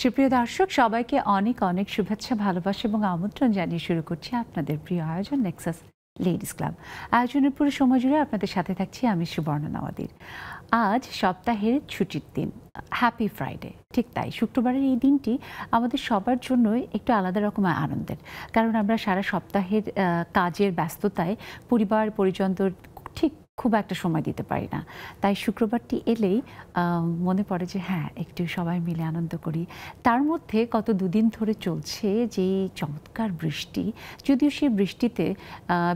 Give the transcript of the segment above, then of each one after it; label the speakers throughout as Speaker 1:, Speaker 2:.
Speaker 1: সুপ্রিয় দর্শক, সবাইকে অনেক অনেক শুভেচ্ছা, ভালোবাসা এবং আমন্ত্রণ জানিয়ে শুরু করছি আপনাদের প্রিয় আয়োজন নেক্সাস লেডিস ক্লাব। আয়োজনের পুরো সময় জুড়ে আপনাদের সাথে থাকছি আমি সুবর্ণা নওয়াদির। আজ সপ্তাহের ছুটির দিন, হ্যাপি ফ্রাইডে। ঠিক তাই, শুক্রবারের এই দিনটি আমাদের সবার জন্যই একটু আলাদা রকমের আনন্দের, কারণ আমরা সারা সপ্তাহের কাজের ব্যস্ততায় পরিবার পরিজনদের ঠিক খুব একটা সময় দিতে পারি না। তাই শুক্রবারটি এলেই মনে পড়ে যে হ্যাঁ, একটু সবাই মিলে আনন্দ করি। তার মধ্যে গত দুদিন ধরে চলছে যে চমৎকার বৃষ্টি, যদিও সেই বৃষ্টিতে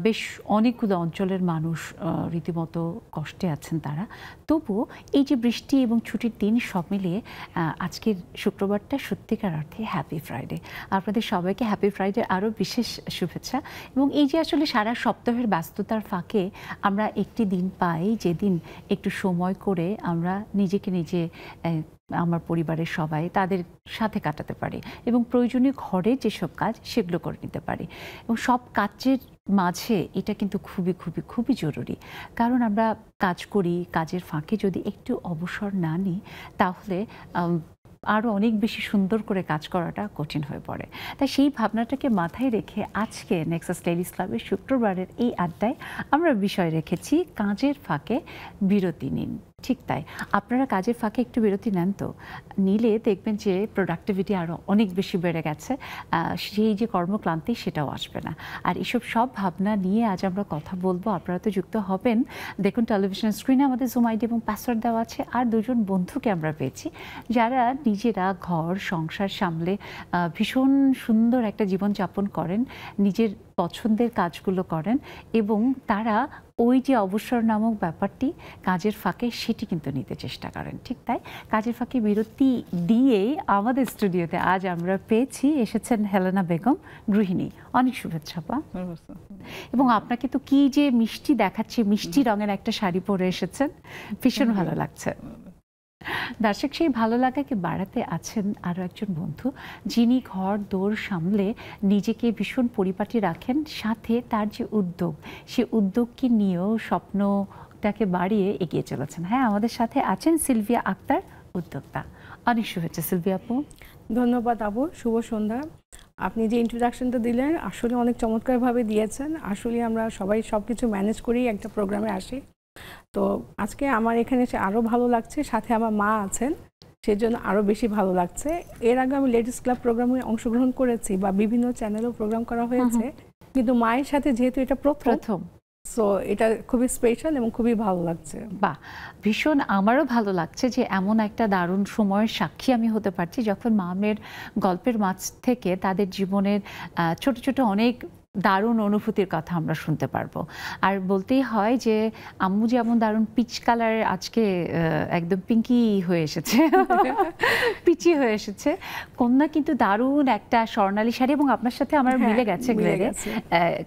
Speaker 1: বেশ অনেকগুলো অঞ্চলের মানুষ রীতিমতো কষ্টে আছেন তারা, তবুও এই যে বৃষ্টি এবং ছুটির দিন সব মিলিয়ে আজকের শুক্রবারটা সত্যিকার অর্থে হ্যাপি ফ্রাইডে। আপনাদের সবাইকে হ্যাপি ফ্রাইডে আরও বিশেষ শুভেচ্ছা। এবং এই যে আসলে সারা সপ্তাহের ব্যস্ততার ফাঁকে আমরা একটি দিন পাই যেদিন একটু সময় করে আমরা নিজেকে নিজে, আমার পরিবারের সবাই তাদের সাথে কাটাতে পারি এবং প্রয়োজনীয় ঘরে যেসব কাজ সেগুলো করে নিতে পারি। এবং সব কাজের মাঝে এটা কিন্তু খুবই খুবই খুবই জরুরি, কারণ আমরা কাজ করি, কাজের ফাঁকে যদি একটু অবসর না নিই তাহলে আরও অনেক বেশি সুন্দর করে কাজ করাটা কঠিন হয়ে পড়ে। তাই সেই ভাবনাটাকে মাথায় রেখে আজকে নেক্সাস লেডিস ক্লাবের শুক্রবারের এই আড্ডায় আমরা বিষয় রেখেছি কাজের ফাঁকে বিরতি নিন। ঠিক তাই, আপনারা কাজের ফাঁকে একটু বিরতি নেন তো, নিলে দেখবেন যে প্রোডাক্টিভিটি আরও অনেক বেশি বেড়ে গেছে, সেই যে কর্মক্লান্তি সেটাও আসবে না। আর এসব সব ভাবনা নিয়ে আজ আমরা কথা বলবো। আপনারা তো যুক্ত হবেন, দেখুন টেলিভিশন স্ক্রিনে আমাদের জুম আইডি এবং পাসওয়ার্ড দেওয়া আছে। আর দুজন বন্ধুকে আমরা পেয়েছি যারা নিজেরা ঘর সংসার সামলে ভীষণ সুন্দর একটা জীবনযাপন করেন, নিজের পছন্দের কাজগুলো করেন এবং তারা ওই যে অবসর নামক ব্যাপারটি কাজের ফাঁকে সেটি কিন্তু নিতে চেষ্টা করেন। ঠিক তাই, কাজের ফাঁকে বিরতি দিয়েই আমাদের স্টুডিওতে আজ আমরা এসেছেন হেলেনা বেগম, গৃহিণী। অনেক শুভেচ্ছা পা। এবং আপনাকে তো কি যে মিষ্টি দেখাচ্ছে, মিষ্টি রঙের একটা শাড়ি পরে এসেছেন, ভীষণ ভালো লাগছে। দর্শক, সেই ভালো লাগাকে বাড়াতে আছেন আরও একজন বন্ধু, যিনি ঘর দৌড় সামলে নিজেকে ভীষণ পরিপাটি রাখেন, সাথে তার যে উদ্যোগ, সে উদ্যোগকে নিয়েও স্বপ্নটাকে বাড়িয়ে এগিয়ে চলেছেন। হ্যাঁ, আমাদের সাথে আছেন সিলভিয়া আক্তার, উদ্যোক্তা। অনেক শুভেচ্ছা সিলভিয়া আপু।
Speaker 2: ধন্যবাদ আপু, শুভ সন্ধ্যা। আপনি যে ইন্ট্রোডাকশনটা দিলেন আসলে অনেক চমৎকারভাবে দিয়েছেন। আসলে আমরা সবাই সব কিছু ম্যানেজ করেই একটা প্রোগ্রামে আসি, তো আজকে আমার এখানে এসে আরও ভালো লাগছে, সাথে আমার মা আছেন সেজন্য আরও বেশি ভালো লাগছে। এর আগে আমি লেডিস ক্লাব প্রোগ্রামে অংশগ্রহণ করেছি বা বিভিন্ন চ্যানেলেও প্রোগ্রাম করা হয়েছে, কিন্তু মায়ের সাথে যেহেতু এটা প্রথম, সো এটা খুবই স্পেশাল এবং খুবই ভালো লাগছে।
Speaker 1: বাহ, ভীষণ আমারও ভালো লাগছে যে এমন একটা দারুণ সময়ের সাক্ষী আমি হতে পারছি যখন মামের গল্পের মাঝ থেকে তাদের জীবনের ছোট ছোট অনেক দারুণ অনুভূতির কথা আমরা শুনতে পারবো। আর বলতেই হয় যে আম্মু যেমন দারুণ পিচ কালারের, আজকে একদম পিঙ্কি হয়ে এসেছে, পিচি হয়ে এসেছে, কন্যা কিন্তু দারুণ একটা স্বর্ণালী শাড়ি এবং আপনার সাথে আমার মিলে গেছে গ্রেডে,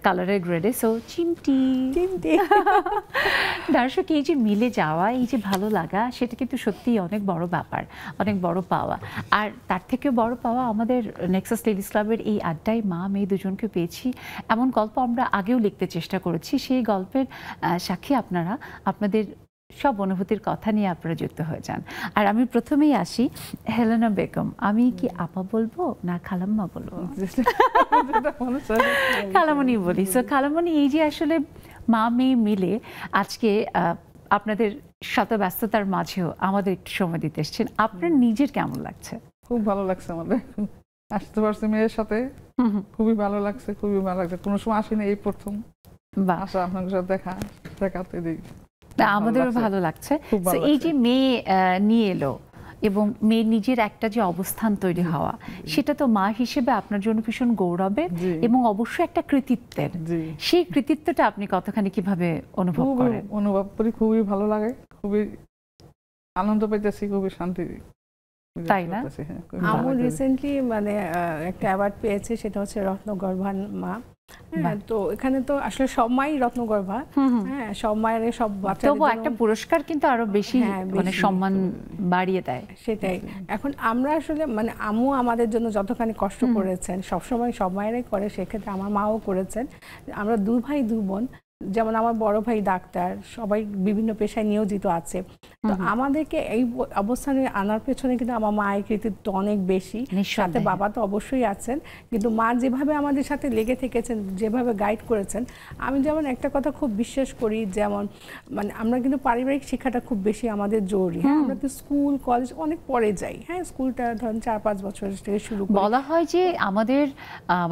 Speaker 1: কালারের গ্রেডে। সো চিমটি দর্শক, এই যে মিলে যাওয়া, এই যে ভালো লাগা, সেটা কিন্তু সত্যিই অনেক বড় ব্যাপার, অনেক বড় পাওয়া। আর তার থেকেও বড় পাওয়া আমাদের নেক্সাস লেডিস ক্লাবের এই আড্ডায় মা মেয়ে দুজনকে পেয়েছি। এমন গল্প আমরা আগেও লিখতে চেষ্টা করেছি, সেই গল্পের সাক্ষী আপনারা, আপনাদের সব অনুভূতির কথা নিয়ে আপনারা যুক্ত হয়ে যান। আর আমি প্রথমেই আসি হেলেনা বেগম। আমি কি আপা বলবো না খালাম্মা বলবো? খালামণি বলি। সো খালামণি, এই যে আসলে মা মেয়ে মিলে আজকে আপনাদের শত ব্যস্ততার মাঝেও আমাদের একটু সময় দিতে এসেছেন, আপনার নিজের কেমন লাগছে?
Speaker 3: খুব ভালো লাগছে, আমাদের আসতে পারছি মেয়ের সাথে, খুবই ভালো লাগছে, খুবই ভালো লাগছে। কোনো সময় আসিনি, এই প্রথম আসা, আপনার সাথে দেখাতে দিই,
Speaker 1: আমাদেরও ভালো লাগছে। এই যে মেয়ে নিয়ে এলো এবং মেয়ের নিজের একটা যে অবস্থান তৈরি হওয়া, সেটা তো মা হিসেবে আপনার জন্য ভীষণ গৌরবের এবং অবশ্যই একটা কৃতিত্বের। সেই কৃতিত্বটা আপনি কতখানি কিভাবে অনুভব করেন?
Speaker 3: অনুভব করি, খুবই ভালো লাগে, খুবই আনন্দ পাইতেছি, খুবই শান্তি।
Speaker 1: তাই না?
Speaker 2: আমি রিসেন্টলি মানে একটা অ্যাওয়ার্ড পেয়েছে, সেটা হচ্ছে রত্নগর্ভা মা। তো এখানে তো আসলে সব মাই রত্নগর্ভা, হ্যাঁ, সব মায়ের সব বাচ্চাদের
Speaker 1: তবু একটা পুরস্কার কিন্তু আরো বেশি মানে সম্মান বাড়িয়ে দেয়।
Speaker 2: সেটাই। এখন আমরা আসলে মানে আম্মু আমাদের জন্য যতখানি কষ্ট করেছেন, সবসময় সব মায়েরাই করে, সেক্ষেত্রে আমার মাও করেছেন। আমরা 2 ভাই 2 বোন, যেমন আমার বড় ভাই ডাক্তার, সবাই বিভিন্ন পেশায় নিয়োজিত আছে। তো আমাদেরকে এই অবস্থানে আনার পেছনে কিন্তু আমার মায়ের কৃতিত্ব অনেক বেশি, সাথে বাবা তো অবশ্যই আছেন, কিন্তু মা যেভাবে আমাদের সাথে লেগে থেকেছেন, যেভাবে গাইড করেছেন। আমি যেমন একটা কথা খুব বিশ্বাস করি, যেমন মানে আমরা কিন্তু পারিবারিক শিক্ষাটা খুব বেশি আমাদের জরুরি। হ্যাঁ, আমরা তো স্কুল কলেজ অনেক পরে যাই। হ্যাঁ, স্কুলটা ধরেন 4-5 বছর থেকে শুরু করি।
Speaker 1: বলা হয় যে আমাদের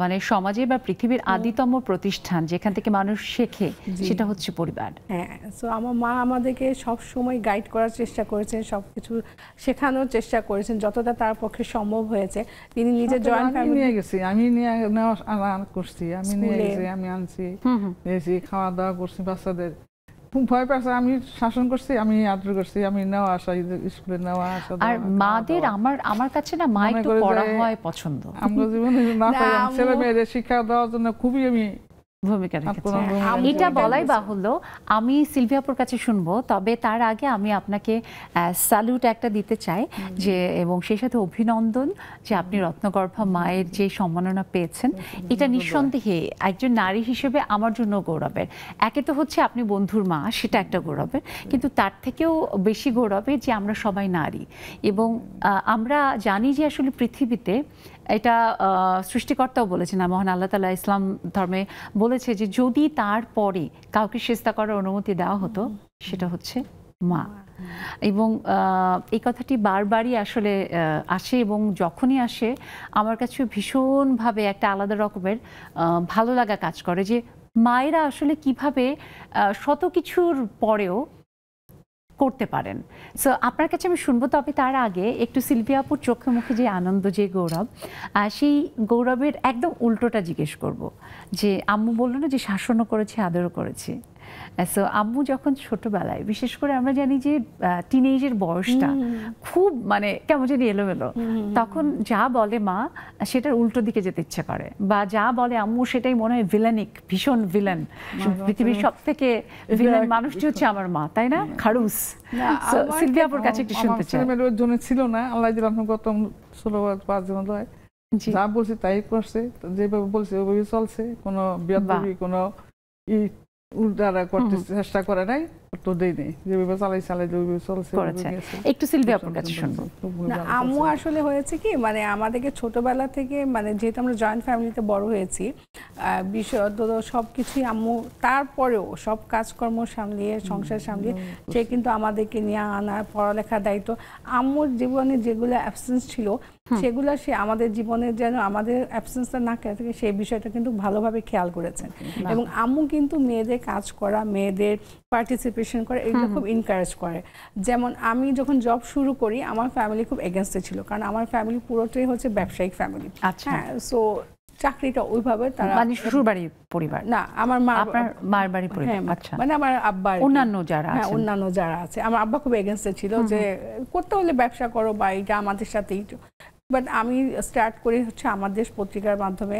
Speaker 1: মানে সমাজে বা পৃথিবীর আদিতম প্রতিষ্ঠান যেখান থেকে মানুষ শেখে সেটা হচ্ছে পরিবার।
Speaker 2: হ্যাঁ, সো আমার মা আমাদেরকে সব সময় গাইড করার চেষ্টা করেছেন, সবকিছু শেখানোর চেষ্টা করেছেন যতটা তার পক্ষে সম্ভব হয়েছে। তিনি নিজে জয়েন্ট ফ্যামিলি
Speaker 3: নিয়ে গেছি, আমি নিয়ে করছি, আমি নিয়ে গেছি, আমি আনছি, খাওয়া দাওয়া করছি বাচ্চাদের। ভয় পাচ্ছে, আমি শাসন করছি, আমি আদর করছি, আমি নেওয়া আসা স্কুলে নেওয়া আসা।
Speaker 1: আর মাদের আমার কাছে না মা একটু পড়া হয় পছন্দ।
Speaker 3: আমরা জীবনে না পাইলাম ছেলে মেয়েদের শিক্ষা দেওয়ার জন্য খুবই আমি
Speaker 1: ভূমিকা রেখেছে। এটা বলাই বাহুল্য। আমি সিলভিয়াপুর কাছে শুনবো, তবে তার আগে আমি আপনাকে স্যালুট একটা দিতে চাই, যে এবং সেই সাথে অভিনন্দন যে আপনি রত্নগর্ভা মায়ের যে সম্মাননা পেয়েছেন। এটা নিঃসন্দেহে একজন নারী হিসেবে আমার জন্য গৌরবের। একে তো হচ্ছে আপনি বন্ধুর মা, সেটা একটা গৌরবের, কিন্তু তার থেকেও বেশি গৌরবের যে আমরা সবাই নারী। এবং আমরা জানি যে আসলে পৃথিবীতে এটা সৃষ্টিকর্তাও বলেছেন, মহান আল্লাহ তাআলা ইসলাম ধর্মে বলেছে যে যদি তারপরে কাউকে সিজদা করার অনুমতি দেওয়া হতো সেটা হচ্ছে মা। এবং এই কথাটি বারবারই আসলে আসে, এবং যখনই আসে আমার কাছে ভীষণভাবে একটা আলাদা রকমের ভালো লাগা কাজ করে যে মায়েরা আসলে কিভাবে শত কিছুর পরেও করতে পারেন। সো আপনার কাছে আমি শুনবো, তবে তার আগে একটু সিলভিয়াপুর চোখে মুখে যে আনন্দ, যে গৌরব, সেই গৌরবের একদম উল্টোটা জিজ্ঞেস করব। যে আম্মু বললো না যে শাসনও করেছি, আদরও করেছি। সো আম্মু যখন ছোটবেলায়, বিশেষ করে আমরা জানি যে টিনেজের বয়সটা খুব মানে কেমন জানি এলোমেলো, তখন যা বলে মা সেটার উল্টো দিকে যেতে ইচ্ছে করে, বা যা বলে আম্মু সেটাই মনে হয় ভিলেনিক, ভীষণ ভিলেন। পৃথিবীর সব থেকে ভিলেন মানুষটি হচ্ছে আমার মা, তাই না? খাড়ুস। সিলভিয়াপুর কাছে একটু শুনতে চাই।
Speaker 3: ছেলেমেয়ের জন্য ছিল না, আল্লাহ দিলাম গত 16-5 জন হয়, যা বলছে তাই করছে, যেভাবে বলছে ওইভাবে চলছে, কোনো বিয়াদবি কোনো উল্টারা করতে চেষ্টা করে নাই, তো দেই নেই, যেভাবে চালাই যেভাবে চলছে।
Speaker 1: একটু সিলভিয়াপুর কাছে শুনবো।
Speaker 2: আম্মু আসলে হয়েছে কি, মানে আমাদেরকে ছোটবেলা থেকে, মানে যেহেতু আমরা জয়েন্ট ফ্যামিলিতে বড় হয়েছি, বিষয় সবকিছুই আম্মু, তারপরেও সব কাজকর্ম সামলিয়ে, সংসার সামলিয়ে সে কিন্তু আমাদেরকে নিয়ে আনার পড়ালেখার দায়িত্ব। আম্মুর জীবনে যেগুলো অ্যাবসেন্স ছিল সেগুলো সে আমাদের জীবনে যেন আমাদের অ্যাবসেন্সটা না থাকে সেই বিষয়টা কিন্তু ভালোভাবে খেয়াল করেছেন। এবং আম্মু কিন্তু মেয়েদের কাজ করা, মেয়েদের পার্টিসিপেশন করে, এগুলো খুব এনকারেজ করে। যেমন আমি যখন জব শুরু করি আমার ফ্যামিলি খুব এগেনস্টে ছিল, কারণ আমার ফ্যামিলি পুরোটাই হচ্ছে ব্যবসায়িক ফ্যামিলি। হ্যাঁ, সো চাকরিটা ওইভাবে তারা,
Speaker 1: মানে শ্বশুর বাড়ির পরিবার
Speaker 2: না, আমার মা,
Speaker 1: আপনার মায়ের বাড়ির পরিবার। আচ্ছা,
Speaker 2: মানে আমার আব্বা,
Speaker 1: অন্যান্য যারা আছে,
Speaker 2: অন্যান্য যারা আছে, আমার আব্বা খুব এগেনস্টে ছিল যে করতে হলে ব্যবসা করো বা এটা আমাদের সাথেই। বাট আমি স্টার্ট করি হচ্ছে আমার দেশ পত্রিকার মাধ্যমে,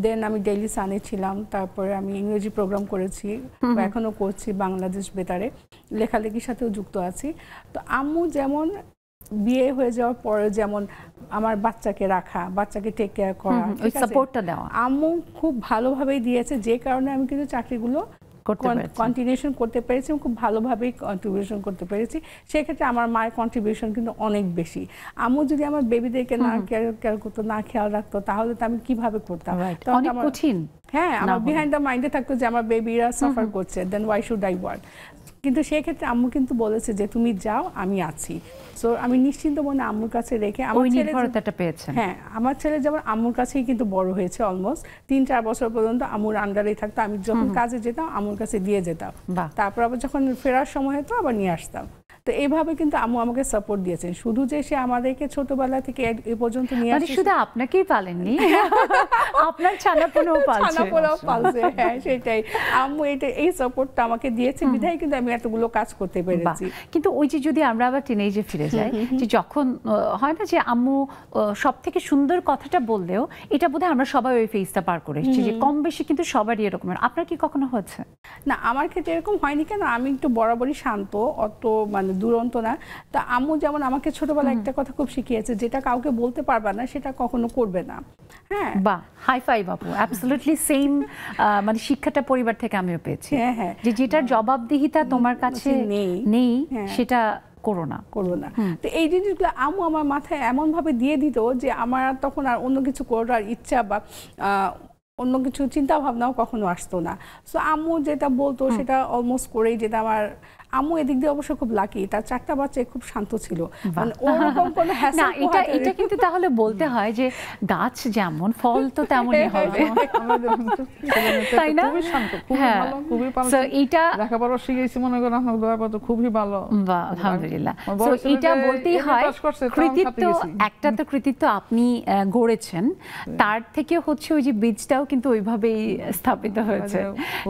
Speaker 2: দেন আমি ডেইলি সানে ছিলাম, তারপরে আমি ইংরেজি প্রোগ্রাম করেছি বা এখনো করছি, বাংলাদেশ বেতারে লেখালেখির সাথেও যুক্ত আছি। তো আম্মু যেমন বিয়ে হয়ে যাওয়ার পরে যেমন আমার বাচ্চাকে রাখা, বাচ্চাকে টেক কেয়ার করা,
Speaker 1: ওই সাপোর্টটা দেওয়া
Speaker 2: আম্মু খুব ভালোভাবেই দিয়েছে, যে কারণে আমি কিন্তু চাকরিগুলো কন্টিনিউশন করতে পেরেছি, খুব ভালোভাবেই কন্ট্রিবিউশন করতে পেরেছি। সেক্ষেত্রে আমার মায়ের কন্ট্রিবিউশন কিন্তু অনেক বেশি। আম্মু যদি আমার বেবিদেরকে না কেয়ার করতো, না খেয়াল রাখতো, তাহলে তো আমি কিভাবে করতাম?
Speaker 1: অনেক কঠিন।
Speaker 2: হ্যাঁ, আমার বিহাইন্ড দ্য মাইন্ডে থাকতো যে আমার বেবিরা সাফার করছে, দেন ওয়াই শুড আই ওয়ার্ক। কিন্তু সেক্ষেত্রে আম্মু কিন্তু বলেছে যে তুমি যাও, আমি আছি। সো আমি নিশ্চিন্ত মনে আম্মুর কাছে রেখে আমার
Speaker 1: নির্ভরতাটা পেয়েছেন।
Speaker 2: হ্যাঁ, আমার ছেলে যেমন আম্মুর কাছেই কিন্তু বড় হয়েছে, অলমোস্ট 3-4 বছর পর্যন্ত আম্মুর আন্ডারেই থাকতো। আমি যখন কাজে যেতাম আম্মুর কাছে দিয়ে যেতাম, তারপর আবার যখন ফেরার সময় হতো আবার নিয়ে আসতাম। তো এইভাবে কিন্তু আম্মু আমাকে সাপোর্ট দিয়েছেন। শুধু যে সে আমাদেরকে ছোটবেলা থেকে এ পর্যন্ত নিয়ে আসে,
Speaker 1: শুধু আপনাকেই পালেননি, আপনার ছানাপোনাও
Speaker 2: পালছে। হ্যাঁ, সেটাই, আম্মু এই সাপোর্টটা আমাকে দিয়েছে, বিধায় কিন্তু আমি এতগুলো কাজ করতে পেরেছি।
Speaker 1: কিন্তু ওই যে যদি আমরা আবার টিনেজে ফিরে যাই, যে যখন হয় না যে আম্মু সব থেকে সুন্দর কথাটা বললেও, এটা বোধহয় আমরা সবাই ওই ফেজটা পার করে এসেছি, যে কম বেশি কিন্তু সবারই এরকম। আপনার কি কখনো হয়েছে?
Speaker 2: না, আমার ক্ষেত্রে এরকম হয়নি। কেন, আমি একটু বরাবরই শান্ত, অত মানে দুরন্ত না। তা আম্মু যেমন আমাকে ছোটবেলায় একটা কথা খুব শিখিয়েছে, যেটা কাউকে বলতে পারবা না সেটা কখনো করবে না। হ্যাঁ,
Speaker 1: বাহ, হাই ফাইভ আপু, অ্যাবসলিউটলি সেম। মানে শিক্ষাটা পরিবার থেকে আমিও পেয়েছি, যে যেটার জবাবদিহিতা তোমার কাছে নেই সেটা করো না।
Speaker 2: তো এই জিনিসগুলো আম্মু আমার মাথায় এমন ভাবে দিয়ে দিত যে আমার তখন আর অন্য কিছু করার ইচ্ছা বা অন্য কিছু চিন্তা ভাবনাও কখনো আসতো না। সো আম্মু যেটা বলতো সেটা অলমোস্ট করেই যেটা আমার আম্মু এদিক দিয়ে অবশ্য খুব লাকি, তার 4টা বাচ্চা খুব শান্ত ছিল, মানে ওরকম কোনো হ্যাসেল
Speaker 1: না। এটা কিন্তু তাহলে বলতে হয় যে গাছ যেমন ফল তো তেমনই হবে, তাই না?
Speaker 3: খুবই শান্ত, খুবই ভালো, খুবই ভালো। সো এটা লেখাপড়া শিখেছি মনে করেন আপনার দয়া পাতো খুবই ভালো,
Speaker 1: আলহামদুলিল্লাহ। সো এটা বলতেই হয় কৃতিত্ব, একটা তো কৃতিত্ব আপনি গড়েছেন, তার থেকে হচ্ছে ওই যে বীজটাও কিন্তু ওইভাবেই স্থাপিত হয়েছে।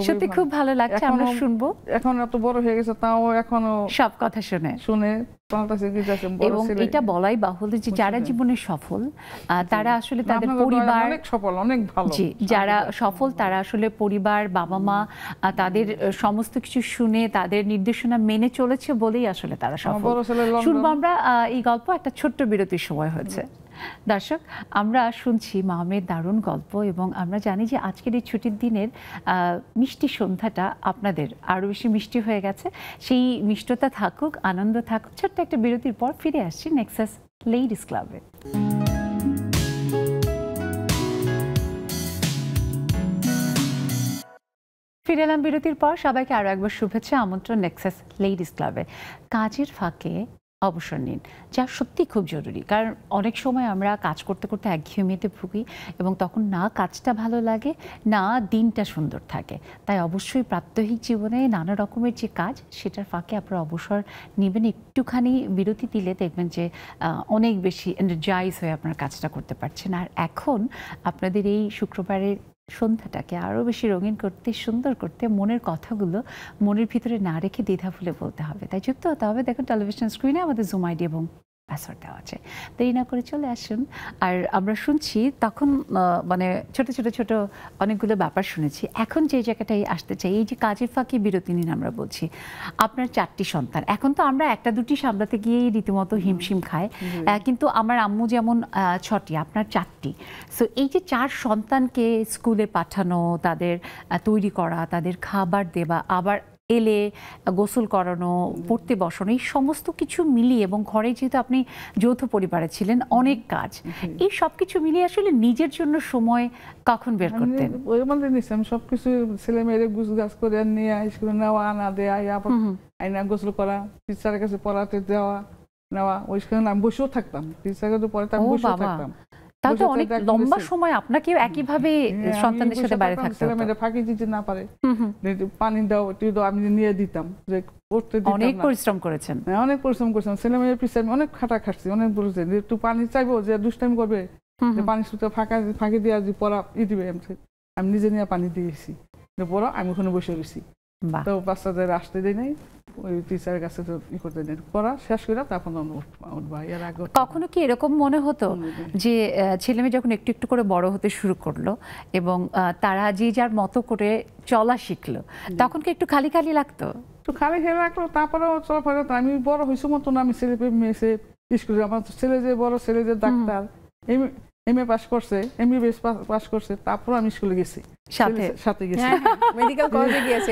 Speaker 1: সত্যি খুব ভালো লাগছে, আমরা শুনবো।
Speaker 3: এখন এত বড় হয়ে গেছে তাও এখনো
Speaker 1: সব কথা শুনে এবং এটা বলাই বাহুল্য যে যারা জীবনে সফল তারা আসলে তাদের পরিবার
Speaker 3: অনেক সফল, অনেক ভালো।
Speaker 1: জি, যারা সফল তারা আসলে পরিবার, বাবা মা তাদের সমস্ত কিছু শুনে তাদের নির্দেশনা মেনে চলেছে বলেই আসলে তারা সফল। শুনবো আমরা এই গল্প, একটা ছোট্ট বিরতির সময় হয়েছে। দর্শক, আমরা শুনছি মামের দারুণ গল্প এবং আমরা জানি যে আজকের এই ছুটির দিনের মিষ্টি সন্ধ্যাটা আপনাদের আরও বেশি মিষ্টি হয়ে গেছে। সেই মিষ্টতা থাকুক, আনন্দ থাকুক। ছোট্ট একটা বিরতির পর ফিরে আসছি নেক্সাস লেডিস ক্লাবে। ফিরে এলাম বিরতির পর। সবাইকে আরও একবার শুভেচ্ছা, আমন্ত্রণ নেক্সাস লেডিস ক্লাবে। কাজের ফাঁকে অবসর নিন, যা সত্যি খুব জরুরি। কারণ অনেক সময় আমরা কাজ করতে করতে একঘেয়েমিতে ভুগি এবং তখন না কাজটা ভালো লাগে, না দিনটা সুন্দর থাকে। তাই অবশ্যই প্রাত্যহিক জীবনে নানা রকমের যে কাজ, সেটার ফাঁকে আপনারা অবসর নেবেন। একটুখানি বিরতি দিলে দেখবেন যে অনেক বেশি এনার্জাইজ হয়ে আপনার কাজটা করতে পারছেন। আর এখন আপনাদের এই শুক্রবারের সন্ধ্যাটাকে আরও বেশি রঙিন করতে, সুন্দর করতে, মনের কথাগুলো মনের ভিতরে না রেখে দ্বিধা ভুলে বলতে হবে। তাই যুক্ত হতে হবে। দেখুন টেলিভিশন স্ক্রিনে আমাদের জুম আইডি এবং পাসওয়ার্ড দেওয়া আছে, দেরি না করে চলে আসুন। আর আমরা শুনছি তখন মানে ছোট ছোট ছোট অনেকগুলো ব্যাপার শুনেছি। এখন যে জায়গাটায় আসতে চাই, এই যে কাজের ফাঁকে বিরতি নিন আমরা বলছি, আপনার 4টি সন্তান। এখন তো আমরা একটা দুটি সামলাতে গিয়েই রীতিমতো হিমশিম খাই, কিন্তু আমার আম্মু যেমন 6টি, আপনার 4টি। সো এই যে 4 সন্তানকে স্কুলে পাঠানো, তাদের তৈরি করা, তাদের খাবার দেওয়া, আবার এলে গোসল করানো, পড়তে বসানো, এই সমস্ত কিছু মিলিয়ে, এবং ঘরে যেহেতু আপনি যৌথ পরিবারে ছিলেন, অনেক কাজ, এই সব কিছু মিলিয়ে আসলে নিজের জন্য সময় কখন বের করতেন?
Speaker 3: ওই মধ্যে নিচ্ছি আমি সবকিছু, ছেলে মেয়েদের গুছ গাছ করে নিয়ে স্কুলে নেওয়া, আনা দেয়া, আইনা গোসল করা, টিচারের কাছে পড়াতে দেওয়া নেওয়া, ওই সময় আমি বসেও থাকতাম, টিচারের কাছে পড়াতে আমি বসেও থাকতাম।
Speaker 1: তাহলে তো অনেক লম্বা সময় আপনাকেও একইভাবে সন্তানদের সাথে বাইরে থাকতে হতো।
Speaker 3: ছেলেমেয়েরা ফাঁকি দিতে না পারে, পানি দাও একটু দাও, আমি নিয়ে দিতাম, যে পড়তে দিতাম না।
Speaker 1: অনেক পরিশ্রম করেছেন।
Speaker 3: অনেক পরিশ্রম করেছেন, ছেলেমেয়ের পিছিয়ে আমি অনেক খাটা খাটছি, অনেক বলেছে যে একটু পানি চাইবো, যে দুষ্টামি করবে, যে পানি সুতো ফাঁকি দিয়ে যে পড়া দিবে, আমি নিজে নিয়ে পানি দিয়েছি, পড়া আমি ওখানে বসে গেছি। তো বাচ্চাদের আসতে দিই নাই, ওই টিচারের কাছে তো ই করতে দেন, পড়া শেষ করে তখন উঠবা। এর আগে
Speaker 1: কখনো কি এরকম মনে হতো যে ছেলেমেয়ে যখন একটু একটু করে বড় হতে শুরু করলো এবং তারা যে যার মতো করে চলা শিখলো, তখন কি একটু খালি খালি লাগতো?
Speaker 3: একটু খালি খালি লাগলো, তারপরেও চলাফেরা। আমি বড় হয়েছি মতো না, আমি ছেলে মেয়েছে স্কুলে, আমার ছেলে যে বড় ছেলে যে ডাক্তার, এমএ পাস করছে, এমবিবিএস পাস করছে, তারপর আমি স্কুলে গেছি, সাথে গেছি,
Speaker 2: মেডিকেল কলেজে গিয়েছে।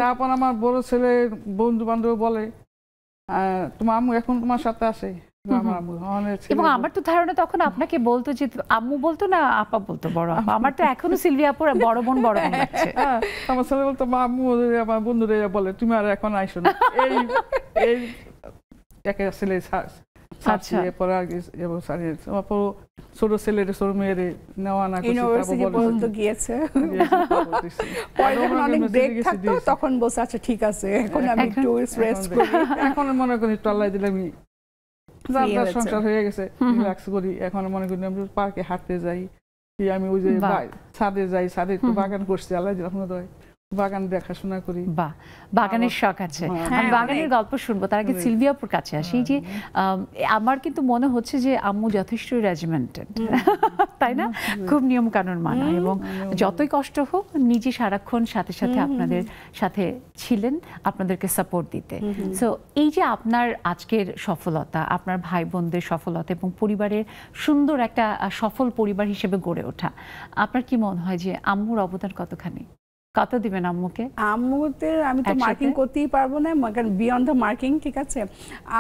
Speaker 3: তারপর আমার বড় ছেলে বন্ধু বান্ধব বলে, তোমার আম্মু এখন তোমার সাথে আসে।
Speaker 1: এবং আমার তো ধারণা তখন আপনাকে বলতো যে আম্মু বলতো না আপা বলতো, বড় আপা। আমার তো এখনো সিলভিয়া আপুর বড় বোন লাগছে।
Speaker 3: আমার ছেলে বলতো আম্মু, আমার বন্ধুরা বলে তুমি আর এখন আইসো না, এই একে ছেলে ছোট ছেলের ছোট মেয়ের নেওয়া না
Speaker 2: গিয়েছে, তখন বলছে আচ্ছা ঠিক আছে, এখন আমি একটু রেস্ট করি।
Speaker 3: এখন মনে করি একটু আল্লাহ দিলে আমি সংসার হয়ে গেছে, রিল্যাক্স করি। এখন মনে করি আমি পার্কে হাঁটতে যাই, আমি ওই যে ছাদে যাই, ছাদে একটু বাগান করছি, আল্লাহ দিলে বাগান দেখাশোনা করি।
Speaker 1: বাহ, বাগানের শখ আছে। আমি বাগানের গল্প শুনবো, তার আগে সিলভিয়াপুর কাছে আসি। যে আমার কিন্তু মনে হচ্ছে যে আম্মু যথেষ্ট রেজিমেন্টেড, তাই না? খুব নিয়ম কানুন মানা, এবং যতই কষ্ট হোক নিজে সারাক্ষণ সাথে সাথে আপনাদের সাথে ছিলেন, আপনাদেরকে সাপোর্ট দিতে। সো এই যে আপনার আজকের সফলতা, আপনার ভাই বোনদের সফলতা এবং পরিবারের সুন্দর একটা সফল পরিবার হিসেবে গড়ে ওঠা, আপনার কি মনে হয় যে আম্মুর অবদান কতখানি? কত দিবেন আম্মুকে?
Speaker 2: আম্মুতে আমি তো মার্কিং করতেই পারবো না, কারণ বিয়ন্ড দ্য মার্কিং, ঠিক আছে?